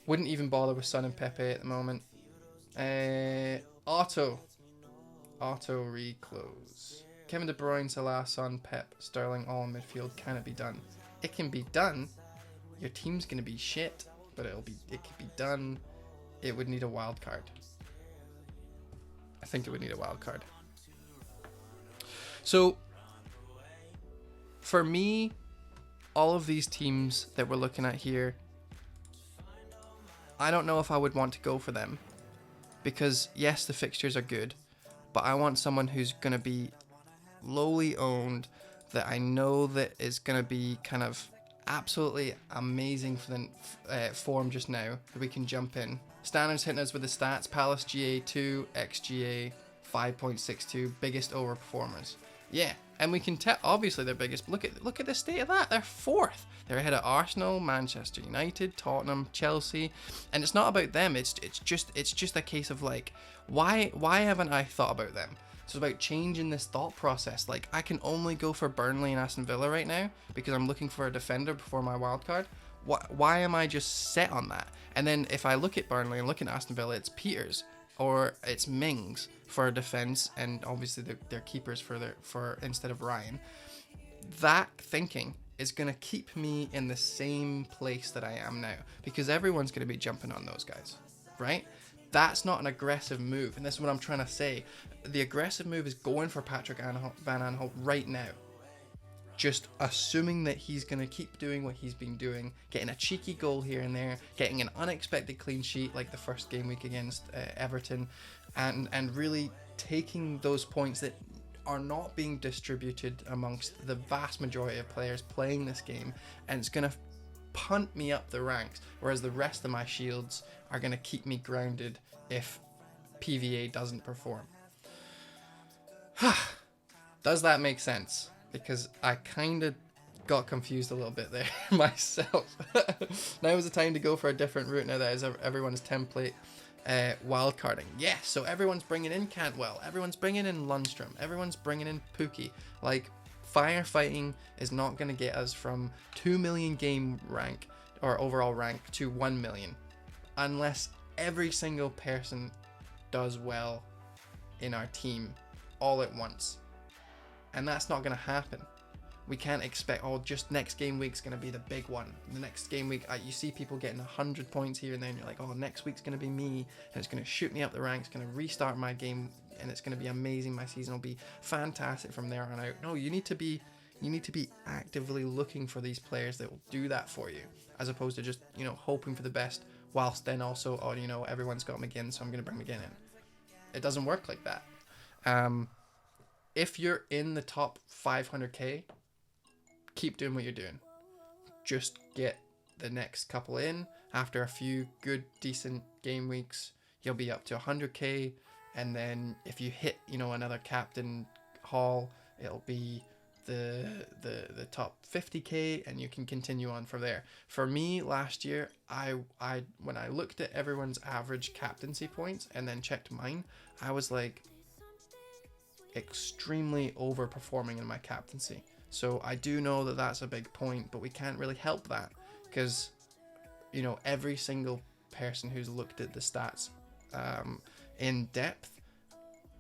Wouldn't even bother with Son and Pepe at the moment. Auto reclose. Kevin De Bruyne, Salah, Son, Pep, Sterling, all in midfield. Can it be done? It can be done. Your team's going to be shit, but it can be done. It would need a wild card. I think it would need a wild card. So, for me, all of these teams that we're looking at here, I don't know if I would want to go for them. Because, yes, the fixtures are good, but I want someone who's going to be lowly owned, that I know that is going to be kind of absolutely amazing for the form just now, that we can jump in. Standard's hitting us with the stats. Palace GA2, XGA 5.62, biggest overperformers. Yeah, and we can tell, obviously they're biggest. Look at the state of that. They're fourth. They're ahead of Arsenal, Manchester United, Tottenham, Chelsea, and it's not about them. It's just a case of like, why haven't I thought about them? It's about changing this thought process. Like, I can only go for Burnley and Aston Villa right now because I'm looking for a defender before my wildcard. Why am I just set on that? And then if I look at Burnley and look at Aston Villa, it's Peters or it's Mings for defense, and obviously they're keepers for instead of Ryan. That thinking is going to keep me in the same place that I am now, because everyone's going to be jumping on those guys, right? That's not an aggressive move, and this is what I'm trying to say. The aggressive move is going for Patrick Van Aanholt right now. Just assuming that he's going to keep doing what he's been doing, getting a cheeky goal here and there, getting an unexpected clean sheet like the first game week against Everton, and really taking those points that are not being distributed amongst the vast majority of players playing this game, and it's going to punt me up the ranks, whereas the rest of my shields are going to keep me grounded if PVA doesn't perform. Does that make sense? Because I kind of got confused a little bit there myself. Now is the time to go for a different route now that is everyone's template wildcarding. Yes, so everyone's bringing in Cantwell, everyone's bringing in Lundstrom, everyone's bringing in Pookie. Like, firefighting is not going to get us from 2 million game rank or overall rank to 1 million unless every single person does well in our team all at once. And that's not going to happen. We can't expect, oh, just next game week's going to be the big one. The next game week, you see people getting 100 points here and there, and you're like, oh, next week's going to be me, and it's going to shoot me up the ranks, going to restart my game, and it's going to be amazing. My season will be fantastic from there on out. No, you need to be actively looking for these players that will do that for you, as opposed to just, hoping for the best, whilst then also, everyone's got McGinn, so I'm going to bring McGinn in. It doesn't work like that. If you're in the top 500k, keep doing what you're doing. Just get the next couple in. After a few good, decent game weeks, you'll be up to 100k. And then if you hit, another captain haul, it'll be the top 50k, and you can continue on from there. For me, last year, I when I looked at everyone's average captaincy points and then checked mine, I was like extremely overperforming in my captaincy. So I do know that that's a big point, but we can't really help that because, every single person who's looked at the stats in depth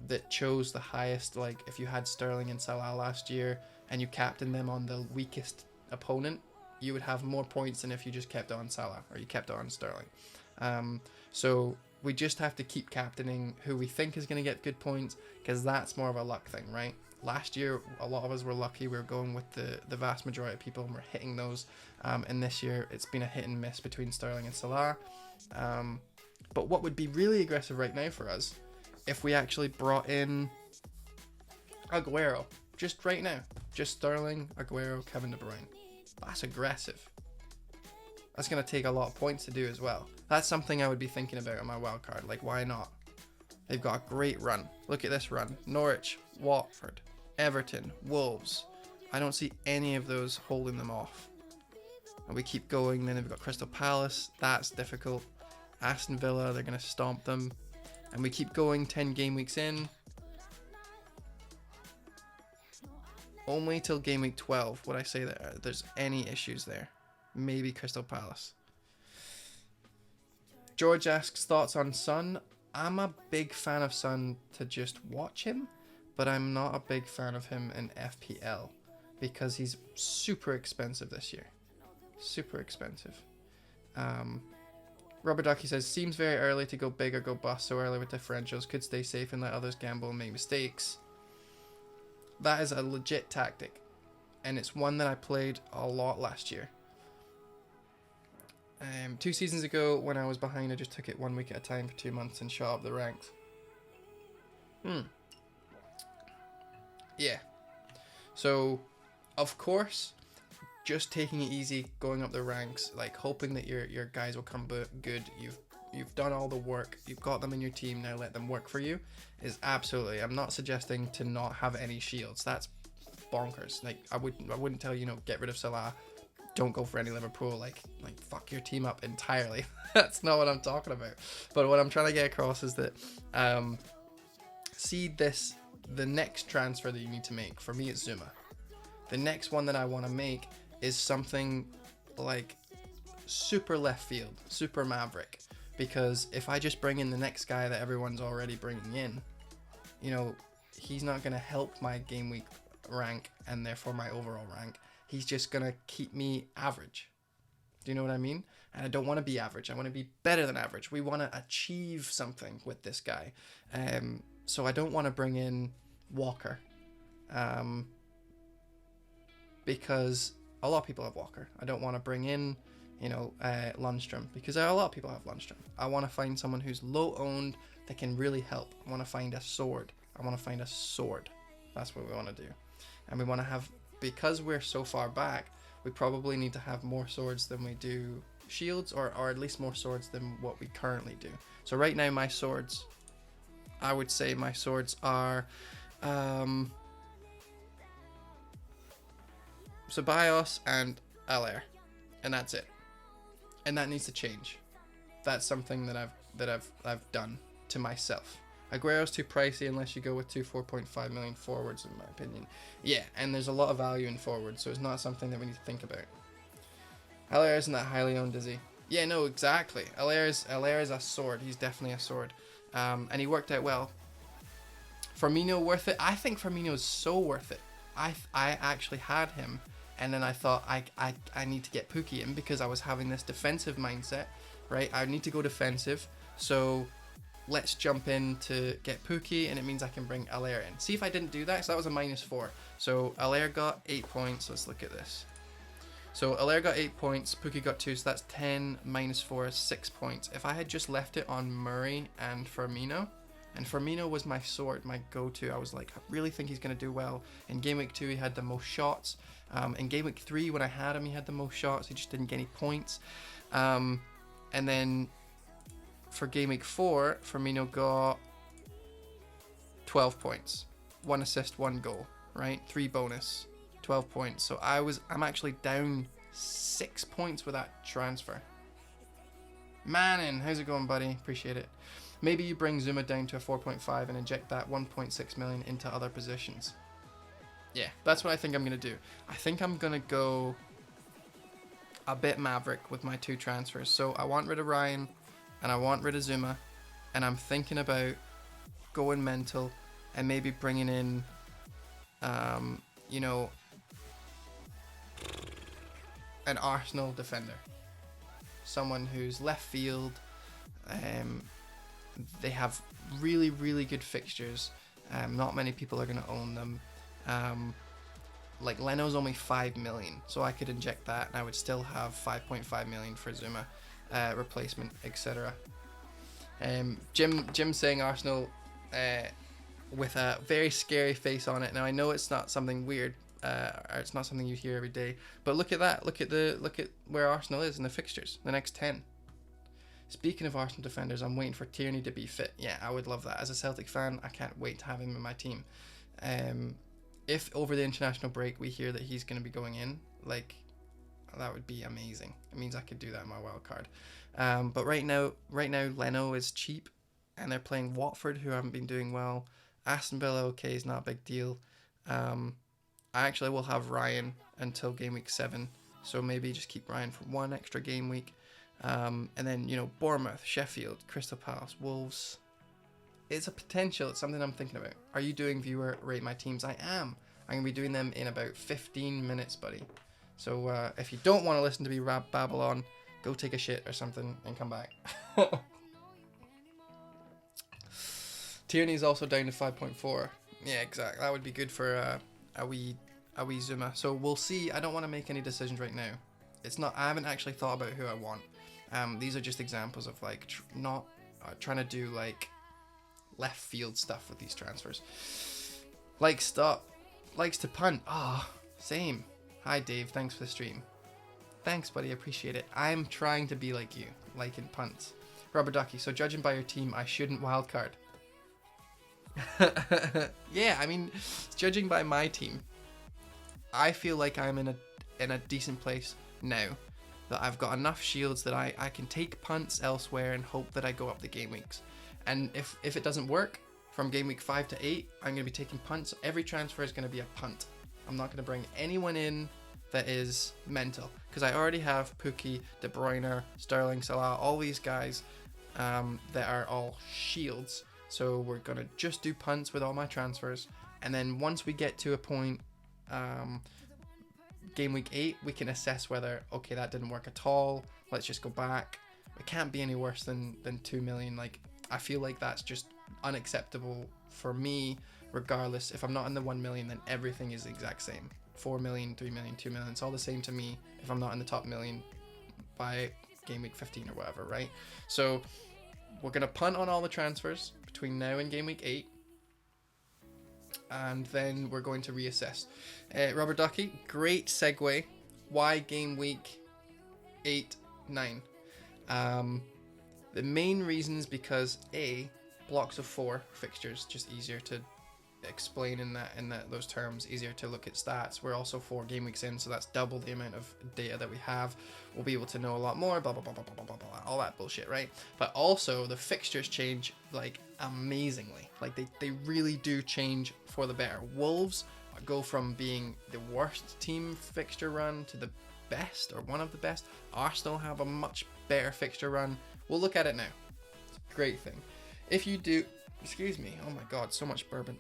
that chose the highest, like if you had Sterling and Salah last year and you captained them on the weakest opponent, you would have more points than if you just kept on Salah or you kept on Sterling. So we just have to keep captaining who we think is going to get good points, because that's more of a luck thing, right? Last year, a lot of us were lucky. We were going with the vast majority of people, and we're hitting those. And this year, it's been a hit and miss between Sterling and Salah. But what would be really aggressive right now for us, if we actually brought in Aguero, just right now. Just Sterling, Aguero, Kevin De Bruyne. That's aggressive. That's going to take a lot of points to do as well. That's something I would be thinking about on my wildcard. Like, why not? They've got a great run. Look at this run. Norwich, Watford, Everton, Wolves. I don't see any of those holding them off. And we keep going. Then they've got Crystal Palace. That's difficult. Aston Villa, they're going to stomp them. And we keep going 10 game weeks in. Only till game week 12 would I say that there's any issues there. Maybe Crystal Palace. George asks thoughts on Son. I'm a big fan of Son to just watch him, but I'm not a big fan of him in FPL because he's super expensive this year. Super expensive. Robert Ducky says, seems very early to go big or go bust so early with differentials. Could stay safe and let others gamble and make mistakes. That is a legit tactic. and it's one that I played a lot last year. 2 seasons ago, when I was behind, I just took it 1 week at a time for 2 months and shot up the ranks. Yeah. So, of course, just taking it easy, going up the ranks, like hoping that your guys will come good. You've done all the work. You've got them in your team. Now let them work for you. Is absolutely. I'm not suggesting to not have any shields. That's bonkers. Like I wouldn't tell you, get rid of Salah. Don't go for any Liverpool. Like fuck your team up entirely. That's not what I'm talking about. But what I'm trying to get across is that see this. The next transfer that you need to make, for me, it's Zuma. The next one that I want to make is something like super left field, super maverick. Because if I just bring in the next guy that everyone's already bringing in, he's not going to help my game week rank and therefore my overall rank. He's just going to keep me average. Do you know what I mean? And I don't want to be average. I want to be better than average. We want to achieve something with this guy. So I don't want to bring in Walker. Because a lot of people have Walker. I don't want to bring in, Lundstrom, because a lot of people have Lundstrom. I want to find someone who's low owned that can really help. I want to find a sword. That's what we want to do. And we want to have, because we're so far back, we probably need to have more swords than we do shields, or at least more swords than what we currently do. So right now my swords, I would say my swords are Ceballos and Allaire, and that's it. And that needs to change. That's something that I've done to myself. Aguero's too pricey unless you go with 4.5 million forwards, in my opinion. Yeah, and there's a lot of value in forwards, so it's not something that we need to think about. Allaire isn't that highly owned, is he? Yeah, no, exactly. Allaire is a sword. He's definitely a sword. And he worked out well. Firmino worth it? I think Firmino is so worth it. I actually had him, and then I thought I need to get Pookie in because I was having this defensive mindset, right? I need to go defensive, so let's jump in to get Pookie, and it means I can bring Allaire in. See if I didn't do that, so that was a -4. So Allaire got 8 points. Let's look at this. So Allaire got 8 points, Pookie got 2, so that's 10 -4 is 6 points. If I had just left it on Murray and Firmino, and Firmino was my sword, my go-to, I was like, I really think he's going to do well. In Game Week 2, he had the most shots. In Game Week 3, when I had him, he had the most shots. He just didn't get any points. And then for Game Week 4, Firmino got 12 points. 1 assist, 1 goal, right? 3 bonus, 12 points. So I'm actually down 6 points with that transfer. Manning, how's it going, buddy? Appreciate it. Maybe you bring Zuma down to a 4.5 and inject that 1.6 million into other positions. Yeah, that's what I think I'm going to do. I think I'm going to go a bit maverick with my 2 transfers. So I want rid of Ryan and I want rid of Zuma. And I'm thinking about going mental and maybe bringing in, an Arsenal defender. Someone who's left field. They have really, really good fixtures. Not many people are going to own them. Like Leno's only 5 million, so I could inject that and I would still have 5.5 million for Zuma replacement, etc. Jim saying Arsenal with a very scary face on it. Now I know it's not something weird, or it's not something you hear every day, but look at that. Look at where Arsenal is in the fixtures, the next 10. Speaking of Arsenal defenders, I'm waiting for Tierney to be fit. Yeah, I would love that. As a Celtic fan, I can't wait to have him in my team. If over the international break we hear that he's going to be going in, like, that would be amazing. It means I could do that in my wild card. But right now Leno is cheap, and they're playing Watford, who haven't been doing well. Aston Villa, okay, is not a big deal. I actually will have Ryan until game week 7, so maybe just keep Ryan for 1 extra game week. And then, Bournemouth, Sheffield, Crystal Palace, Wolves. It's a potential. It's something I'm thinking about. Are you doing viewer rate my teams? I am. I'm going to be doing them in about 15 minutes, buddy. So if you don't want to listen to me babble on, go take a shit or something and come back. Tierney's also down to 5.4. Yeah, exactly. That would be good for a wee Zuma. So we'll see. I don't want to make any decisions right now. It's not. I haven't actually thought about who I want. These are just examples of like not trying to do like left field stuff with these transfers. Likes to punt. Ah, same. Hi Dave, thanks for the stream. Thanks buddy, appreciate it. I'm trying to be like you, liking punts. Rubber Ducky, so judging by your team, I shouldn't wildcard. Yeah, I mean, judging by my team, I feel like I'm in a decent place now. That I've got enough shields that I can take punts elsewhere and hope that I go up the game weeks. And if it doesn't work, from game week 5 to 8, I'm going to be taking punts. Every transfer is going to be a punt. I'm not going to bring anyone in that is mental. Because I already have Pookie, De Bruyne, Sterling, Salah, all these guys that are all shields. So we're going to just do punts with all my transfers. And then once we get to a point, game week 8, we can assess whether, okay, that didn't work at all. Let's just go back. It can't be any worse than 2 million. Like, I feel like that's just unacceptable for me. Regardless, if I'm not in the 1 million, then everything is the exact same. 4 million, 3 million, 2 million, it's all the same to me if I'm not in the top million by game week 15 or whatever, right? So we're going to punt on all the transfers between now and game week 8. And then we're going to reassess. Rubber Ducky, great segue. Why game week 8, 9? The main reason is because A, blocks of 4 fixtures, just easier to explain in those terms, easier to look at stats. We're also 4 game weeks in, so that's double the amount of data that we have. We'll be able to know a lot more, blah blah blah blah blah blah blah, all that bullshit, right? But also the fixtures change like amazingly. Like they really do change for the better. Wolves go from being the worst team fixture run to the best or one of the best. Arsenal have a much better fixture run. We'll look at it now. It's a great thing. If you do, excuse me, oh my god, so much bourbon.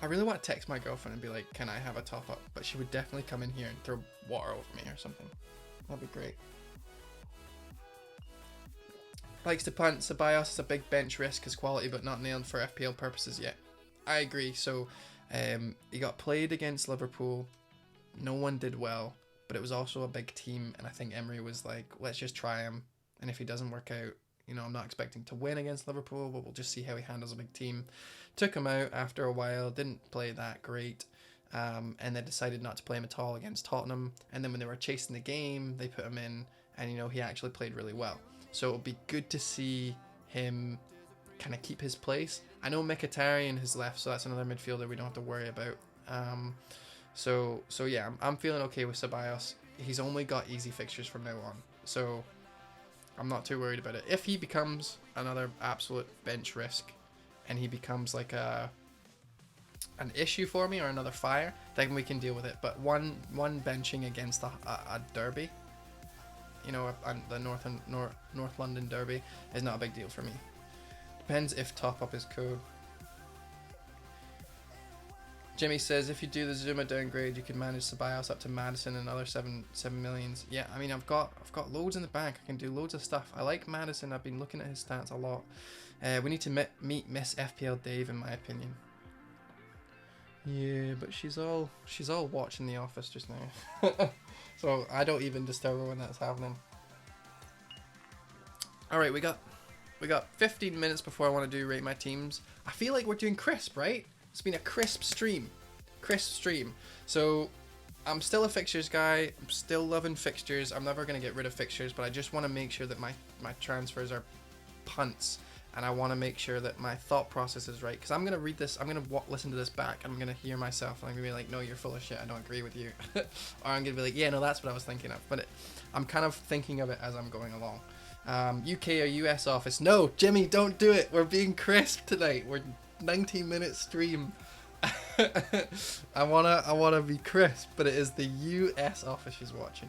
I really want to text my girlfriend and be like, can I have a top up? But she would definitely come in here and throw water over me or something. That'd be great. Likes to punt. Ceballos is a big bench risk, his quality but not nailed for FPL purposes yet. I agree. So he got played against Liverpool. No one did well, but it was also a big team. And I think Emery was like, let's just try him. And if he doesn't work out, you know, I'm not expecting to win against Liverpool, but we'll just see how he handles a big team. Took him out after a while, didn't play that great, and then decided not to play him at all against Tottenham. And then when they were chasing the game, they put him in, and, you know, he actually played really well. So it'll be good to see him kind of keep his place. I know Mkhitaryan has left, so that's another midfielder we don't have to worry about. So yeah, I'm feeling okay with Ceballos. He's only got easy fixtures from now on, so I'm not too worried about it. If he becomes another absolute bench risk and he becomes like an issue for me or another fire, then we can deal with it. But one benching against a derby, you know, the North London derby, is not a big deal for me. Depends if top up is code. Jimmy says if you do the Zuma downgrade, you can manage Ceballos up to Madison and another 7 millions. Yeah, I mean I've got loads in the bank. I can do loads of stuff. I like Madison. I've been looking at his stats a lot. We need to meet Miss FPL Dave, in my opinion. Yeah, but she's all watching The Office just now, so I don't even disturb her when that's happening. All right, we got 15 minutes before I want to do rate my teams. I feel like we're doing crisp, right? It's been a crisp stream. So I'm still a fixtures guy. I'm still loving fixtures. I'm never going to get rid of fixtures, but I just want to make sure that my transfers are punts, and I want to make sure that my thought process is right, because I'm going to read this, I'm going to listen to this back, and I'm going to hear myself, and I'm going to be like, no, you're full of shit, I don't agree with you. Or I'm going to be like, yeah, no, that's what I was thinking of. But I'm kind of thinking of it as I'm going along. UK or US office? No, Jimmy, don't do it. We're being crisp tonight. We're 19-minute stream. I wanna be crisp, but it is the US office she's watching.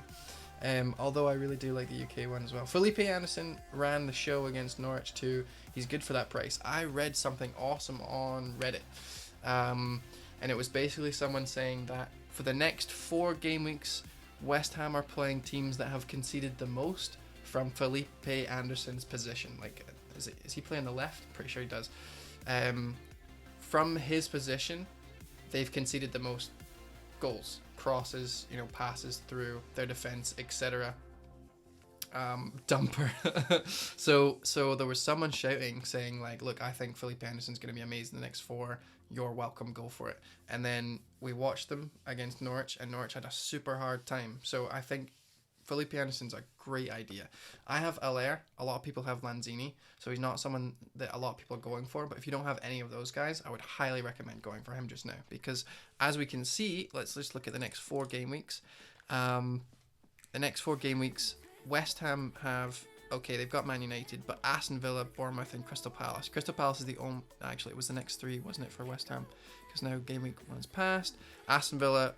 Although I really do like the UK one as well. Felipe Anderson ran the show against Norwich too. He's good for that price. I read something awesome on Reddit, and it was basically someone saying that for the next 4 game weeks, West Ham are playing teams that have conceded the most from Felipe Anderson's position. Like, is he playing the left? Pretty sure he does. From his position, they've conceded the most goals, crosses, you know, passes through their defense, etc. Dumper. so there was someone shouting saying like, look, I think Felipe Anderson's going to be amazing the next 4. You're welcome, go for it. And then we watched them against Norwich, and Norwich had a super hard time. So I think Felipe Anderson's a great idea. I have Allaire. A lot of people have Lanzini, so he's not someone that a lot of people are going for. But if you don't have any of those guys, I would highly recommend going for him just now, because as we can see, let's just look at the next 4 game weeks. The next 4 game weeks, West Ham have, okay, they've got Man United, but Aston Villa, Bournemouth, and Crystal Palace. Crystal Palace is the only, actually it was the next 3, wasn't it, for West Ham? Because now game week 1's passed. Aston Villa,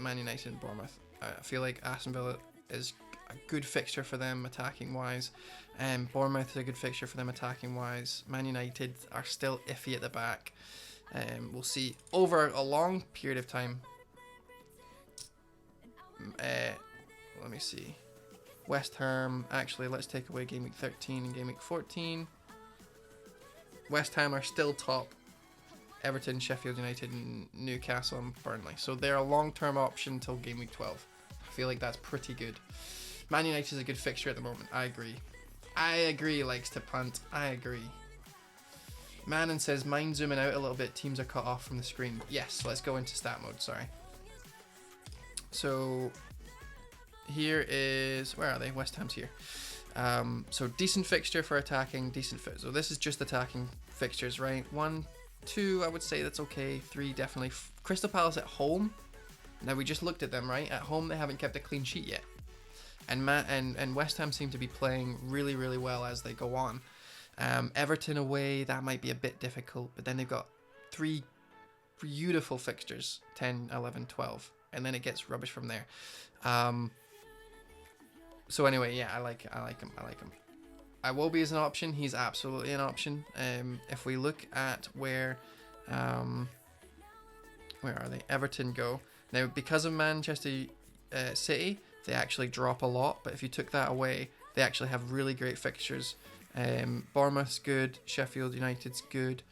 Man United, and Bournemouth. I feel like Aston Villa is a good fixture for them attacking wise, and Bournemouth is a good fixture for them attacking wise. Man United are still iffy at the back. We'll see over a long period of time. Let me see. West Ham, actually, let's take away game week 13 and game week 14. West Ham are still top. Everton, Sheffield United, and Newcastle and Burnley. So they're a long-term option until game week 12. I feel like that's pretty good. Man United is a good fixture at the moment. I agree, likes to punt. I agree. Manon says, mind zooming out a little bit. Teams are cut off from the screen. Yes, let's go into stat mode, sorry. So here is, where are they? West Ham's here. So decent fixture for attacking, so this is just attacking fixtures, right? 1, 2, I would say that's okay. 3, definitely. Crystal Palace at home. Now we just looked at them, right? At home they haven't kept a clean sheet yet. And West Ham seem to be playing really, really well as they go on. Everton away, that might be a bit difficult, but then they've got 3 beautiful fixtures, 10, 11, 12, and then it gets rubbish from there. So anyway, yeah, I like him. Iwobi is an option. He's absolutely an option. If we look at where are they? Everton go. Now, because of Manchester City, they actually drop a lot, but if you took that away, they actually have really great fixtures. Bournemouth's good, Sheffield United's good.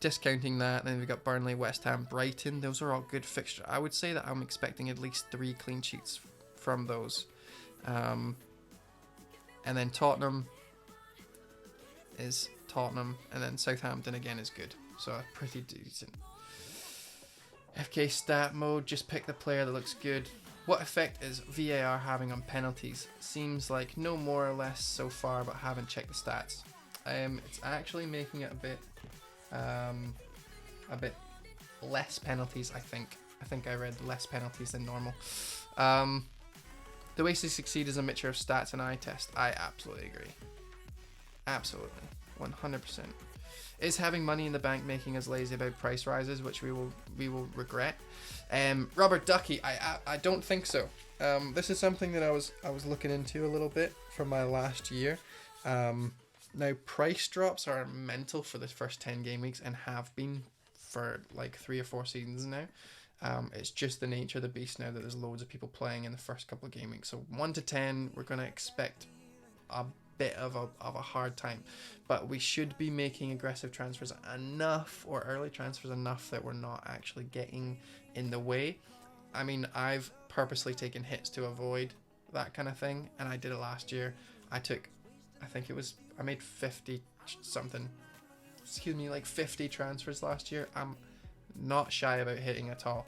Discounting that, then we've got Burnley, West Ham, Brighton. Those are all good fixtures. I would say that I'm expecting at least 3 clean sheets from those. And then Tottenham is Tottenham, and then Southampton again is good. So pretty decent. FK stat mode, just pick the player that looks good. What effect is VAR having on penalties? Seems like no more or less so far, but haven't checked the stats. It's actually making it a bit less penalties, I think. I think I read less penalties than normal. The ways to succeed is a mixture of stats and eye test. I absolutely agree. Absolutely. 100%. Is having money in the bank making us lazy about price rises, which we will regret? Robert Ducky, I don't think so. This is something that I was looking into a little bit from my last year. Now price drops are mental for the first 10 game weeks and have been for like 3 or 4 seasons now. It's just the nature of the beast now that there's loads of people playing in the first couple of game weeks. So 1 to 10, we're going to expect a bit of a hard time, but we should be making aggressive transfers enough, or early transfers enough, that we're not actually getting in the way. I mean, I've purposely taken hits to avoid that kind of thing, and I did it last year. I made 50 something, like 50 transfers last year. I'm not shy about hitting at all.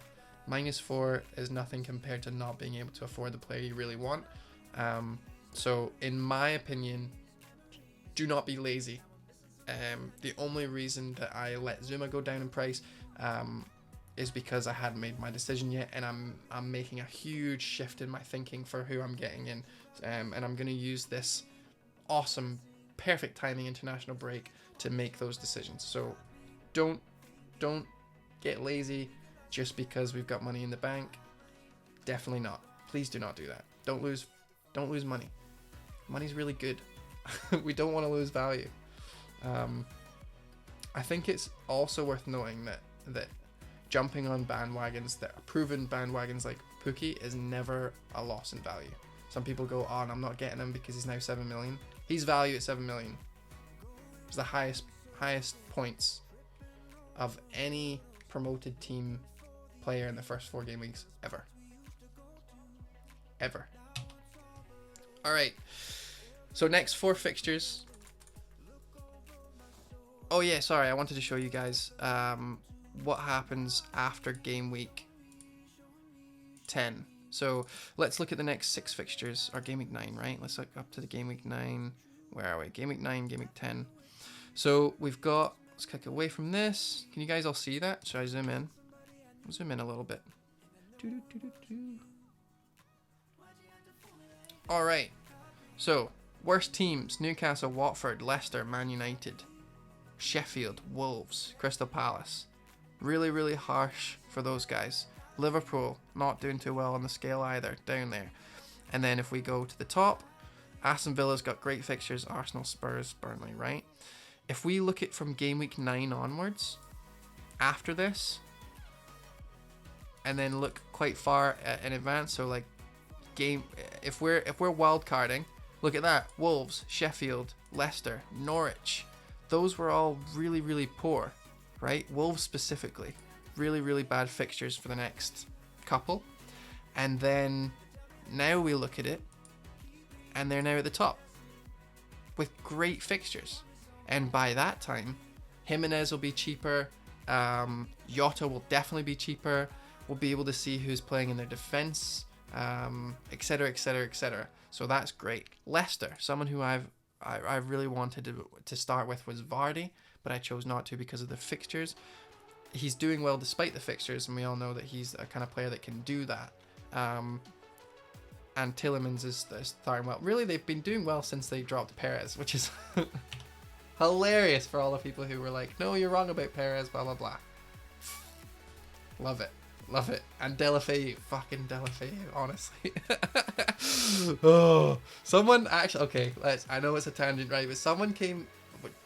-4 is nothing compared to not being able to afford the player you really want. So in my opinion, do not be lazy. The only reason that I let Zuma go down in price is because I hadn't made my decision yet, and I'm making a huge shift in my thinking for who I'm getting in, and I'm going to use this awesome, perfect timing international break to make those decisions. So don't get lazy just because we've got money in the bank. Definitely not. Please do not do that. Don't lose money. Money's really good. We don't want to lose value. I think it's also worth noting that jumping on bandwagons that are proven bandwagons like Pookie is never a loss in value. Some people go, oh, and I'm not getting him because he's now 7 million. He's value at 7 million. It's the highest points of any promoted team player in the first 4 game weeks ever. Ever. Alright. So next 4 fixtures. Oh yeah, sorry, I wanted to show you guys what happens after game week 10. So let's look at the next 6 fixtures, or game week 9, right? Let's look up to the game week 9. Where are we? Game week 9, game week 10. So we've got, let's click away from this. Can you guys all see that? Should I zoom in? I'll zoom in a little bit. Alright, so worst teams: Newcastle, Watford, Leicester, Man United, Sheffield, Wolves, Crystal Palace. Really, really harsh for those guys. Liverpool, not doing too well on the scale either, down there. And then if we go to the top, Aston Villa's got great fixtures: Arsenal, Spurs, Burnley, right? If we look at from game week 9 onwards, after this, and then look quite far in advance, so like if we're wild carding, look at that: Wolves, Sheffield, Leicester, Norwich. Those were all really, really poor, right? Wolves specifically, really, really bad fixtures for the next couple. And then now we look at it, and they're now at the top with great fixtures. And by that time, Jimenez will be cheaper, Jota will definitely be cheaper, we'll be able to see who's playing in their defense, etc, etc, etc. So that's great. Leicester, someone who I really wanted to start with was Vardy, but I chose not to because of the fixtures. He's doing well despite the fixtures, and we all know that he's a kind of player that can do that. And Tielemans is starting well. Really, they've been doing well since they dropped Perez, which is hilarious for all the people who were like, no, you're wrong about Perez, blah, blah, blah. Love it. Love it. And Deulofeu, fucking Deulofeu, honestly. Oh, someone actually, okay, I know it's a tangent, right? But someone came,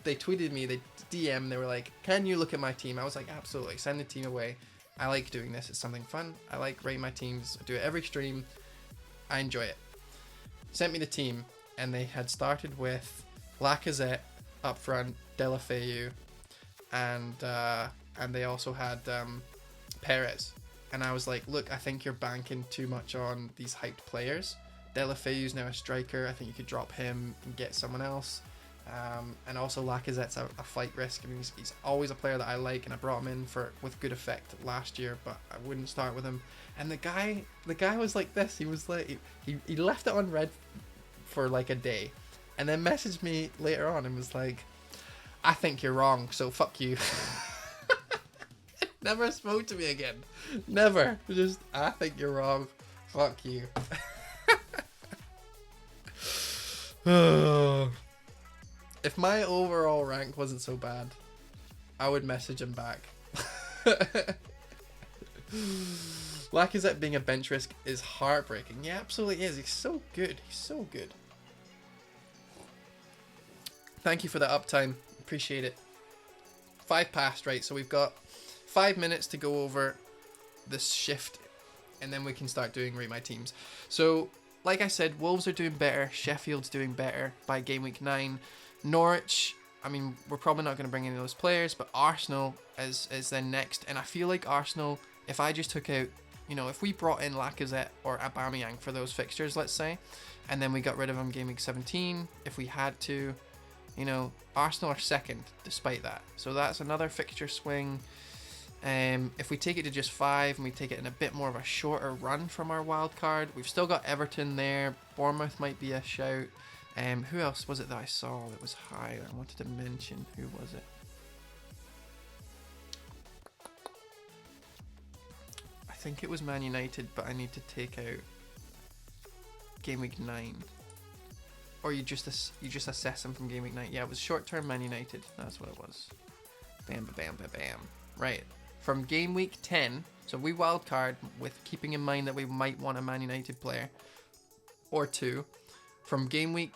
they tweeted me, they DM, they were like, can you look at my team? I was like, absolutely, send the team away. I like doing this. It's something fun. I like rating my teams. I do it every stream. I enjoy it. Sent me the team, and they had started with Lacazette up front, Deulofeu, and they also had Perez. And I was like, look, I think you're banking too much on these hyped players. Deulofeu's now a striker. I think you could drop him and get someone else. And also Lacazette's a flight risk. I mean, he's always a player that I like, and I brought him in with good effect last year, but I wouldn't start with him. And the guy was like this. He was like, he left it on red for like a day, and then messaged me later on and was like, I think you're wrong, so fuck you. Never spoke to me again. Never. Just, I think you're wrong. Fuck you. If my overall rank wasn't so bad, I would message him back. Lacazette being a bench risk is heartbreaking. Yeah, absolutely is. He's so good. He's so good. Thank you for the uptime. Appreciate it. 5 past, right? So we've got 5 minutes to go over this shift, and then we can start doing rate my teams. So, like I said, Wolves are doing better. Sheffield's doing better by game week 9. Norwich, I mean, we're probably not going to bring any of those players, but Arsenal is then next. And I feel like Arsenal, if I just took out, if we brought in Lacazette or Aubameyang for those fixtures, let's say, and then we got rid of them game week 17, if we had to, Arsenal are second despite that. So that's another fixture swing. If we take it to just 5 and we take it in a bit more of a shorter run from our wild card, we've still got Everton there. Bournemouth might be a shout. Who else was it that I saw that was high? I wanted to mention. Who was it? I think it was Man United, but I need to take out game week 9. Or you just assess them from game week 9. Yeah, it was short-term Man United. That's what it was. Bam, bam, bam, bam. Right. From game week 10, so we wildcard with keeping in mind that we might want a Man United player or two. From game week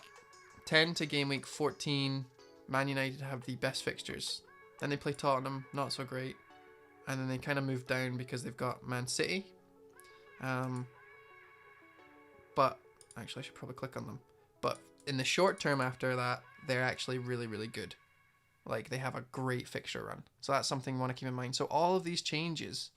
10 to game week 14, Man United have the best fixtures. Then they play Tottenham, not so great. And then they kind of move down because they've got Man City. But actually I should probably click on them. But in the short term after that, they're actually really, really good. Like, they have a great fixture run. So that's something you want to keep in mind. So all of these changes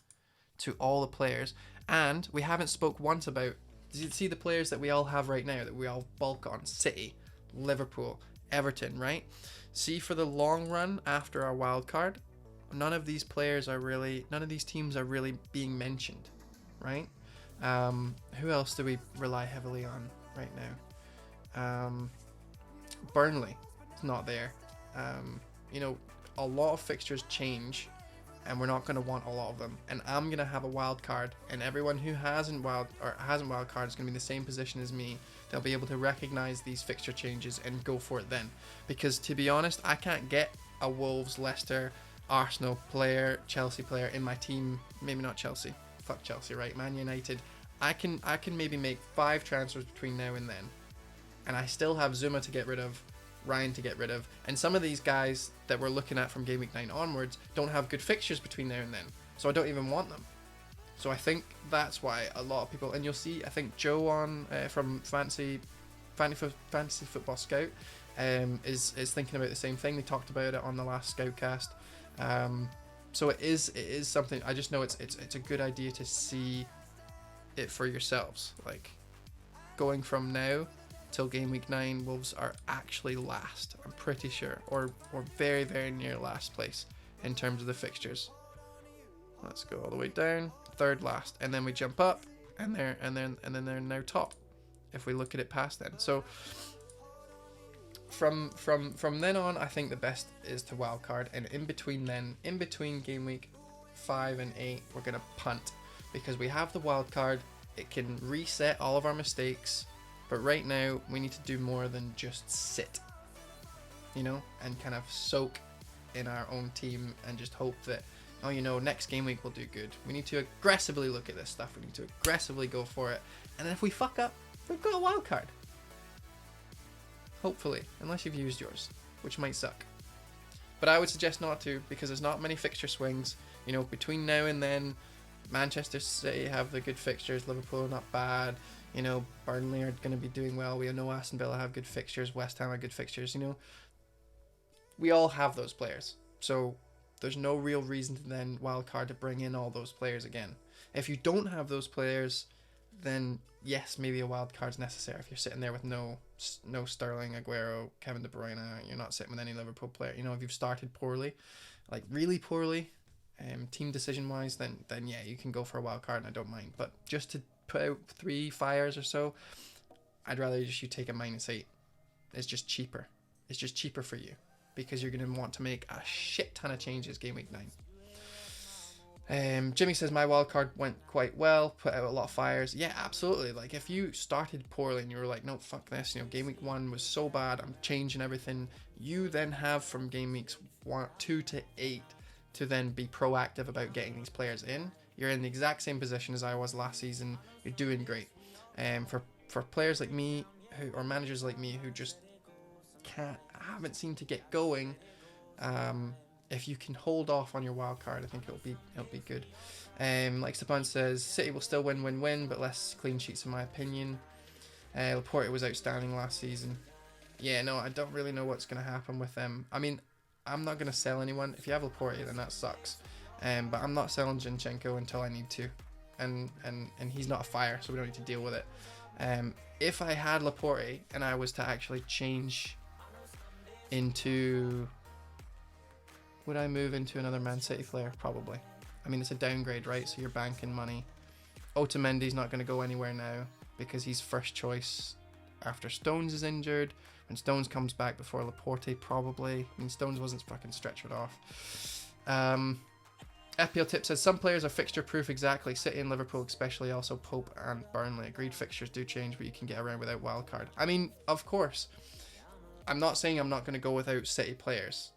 to all the players. And we haven't spoke once about, do you see the players that we all have right now that we all bulk on? City, Liverpool, Everton, right? See, for the long run after our wild card, none of these teams are really being mentioned, right? Who else do we rely heavily on right now? Burnley, it's not there. You know, a lot of fixtures change, and we're not going to want a lot of them. And I'm going to have a wild card, and everyone who hasn't wild card is going to be in the same position as me. They'll be able to recognize these fixture changes and go for it then. Because to be honest, I can't get a Wolves, Leicester, Arsenal player, Chelsea player in my team. Maybe not Chelsea. Fuck Chelsea, right? Man United. I can maybe make 5 transfers between now and then, and I still have Zuma to get rid of, Ryan to get rid of, and some of these guys that we're looking at from game week 9 onwards don't have good fixtures between now and then, so I don't even want them. So I think that's why a lot of people, and you'll see, I think Joe on from Fantasy Football Scout is thinking about the same thing. They talked about it on the last Scoutcast. So it is something. I just know it's a good idea to see it for yourselves. Like, going from now till game week 9, Wolves are actually last, I'm pretty sure, or very, very near last place in terms of the fixtures. Let's go all the way down, 3rd last, and then we jump up, and then they're now top if we look at it past then. So from then on, I think the best is to wildcard, and in between game week 5 and 8, we're gonna punt, because we have the wildcard. It can reset all of our mistakes, but right now we need to do more than just sit, you know, and kind of soak in our own team and just hope that, oh, you know, next game week we'll do good. We need to aggressively look at this stuff. We need to aggressively go for it, and if we fuck up, we've got a wild card. Hopefully, unless you've used yours, which might suck. But I would suggest not to, because there's not many fixture swings. You know, between now and then, Manchester City have the good fixtures, Liverpool are not bad, you know, Burnley are going to be doing well, we know Aston Villa have good fixtures, West Ham have good fixtures, you know. We all have those players, so there's no real reason to then wildcard to bring in all those players again. If you don't have those players, then yes, maybe a wildcard's necessary. If you're sitting there with no Sterling, Aguero, Kevin De Bruyne, you're not sitting with any Liverpool player, you know, if you've started poorly, like really poorly, team decision wise, then yeah, you can go for a wild card and I don't mind. But just to put out 3 fires or so, I'd rather just you take a -8. It's just cheaper. It's just cheaper for you, because you're going to want to make a shit ton of changes game week 9. Jimmy says my wild card went quite well, put out a lot of fires. Yeah, absolutely. Like, if you started poorly and you were like, no, fuck this, you know, game week 1 was so bad, I'm changing everything, you then have from game weeks 2 to 8 to then be proactive about getting these players in. You're in the exact same position as I was last season. You're doing great. For players like me, or managers like me who just haven't seemed to get going, if you can hold off on your wild card, I think it'll be good. Like Stepan says, City will still win, but less clean sheets in my opinion. Laporte was outstanding last season. Yeah, no, I don't really know what's going to happen with them. I mean, I'm not going to sell anyone. If you have Laporte, then that sucks. But I'm not selling Zinchenko until I need to. And he's not a fire, so we don't need to deal with it. If I had Laporte and I was to actually change into... Would I move into another Man City player? Probably. I mean, it's a downgrade, right? So you're banking money. Otamendi's not going to go anywhere now, because he's first choice after Stones is injured. When Stones comes back before Laporte, probably. I mean, Stones wasn't fucking stretched off. FPL Tip says some players are fixture proof. Exactly. City and Liverpool especially, also Pope and Burnley. Agreed, fixtures do change, but you can get around without wildcard. I mean, of course. I'm not saying I'm not going to go without City players.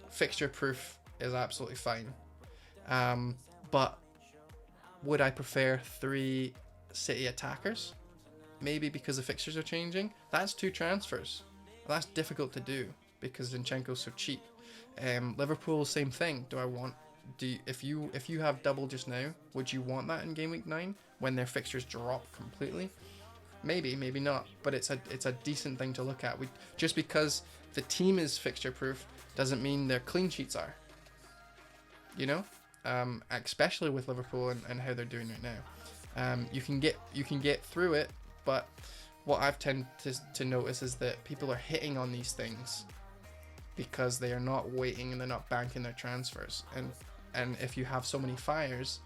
Fixture proof is absolutely fine. But would I prefer 3 City attackers? Maybe, because the fixtures are changing. That's 2 transfers. That's difficult to do because Zinchenko's so cheap. Liverpool, same thing. If you have double just now, would you want that in game week 9 when their fixtures drop completely? Maybe, maybe not. But it's a decent thing to look at. Just because the team is fixture proof doesn't mean their clean sheets are. You know, especially with Liverpool and how they're doing right now. You can get through it, but what I've tended to notice is that people are hitting on these things because they are not waiting and they're not banking their transfers. And if you have so many fires,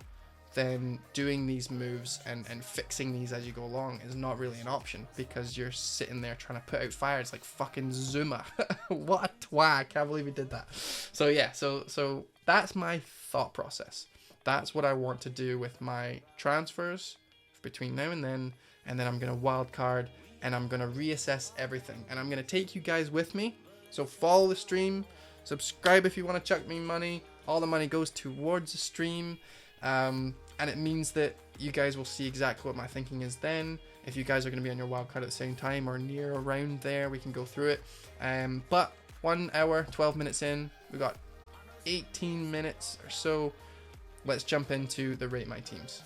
then doing these moves and fixing these as you go along is not really an option, because you're sitting there trying to put out fires like fucking Zuma. What a twat. I can't believe he did that. So yeah, so that's my thought process. That's what I want to do with my transfers between now and then I'm going to wildcard and I'm going to reassess everything. And I'm going to take you guys with me. So follow the stream, subscribe if you want to chuck me money. All the money goes towards the stream. And it means that you guys will see exactly what my thinking is then. If you guys are going to be on your wildcard at the same time or near around there, we can go through it. But 1 hour, 12 minutes in, we got 18 minutes or so. Let's jump into the Rate My Teams.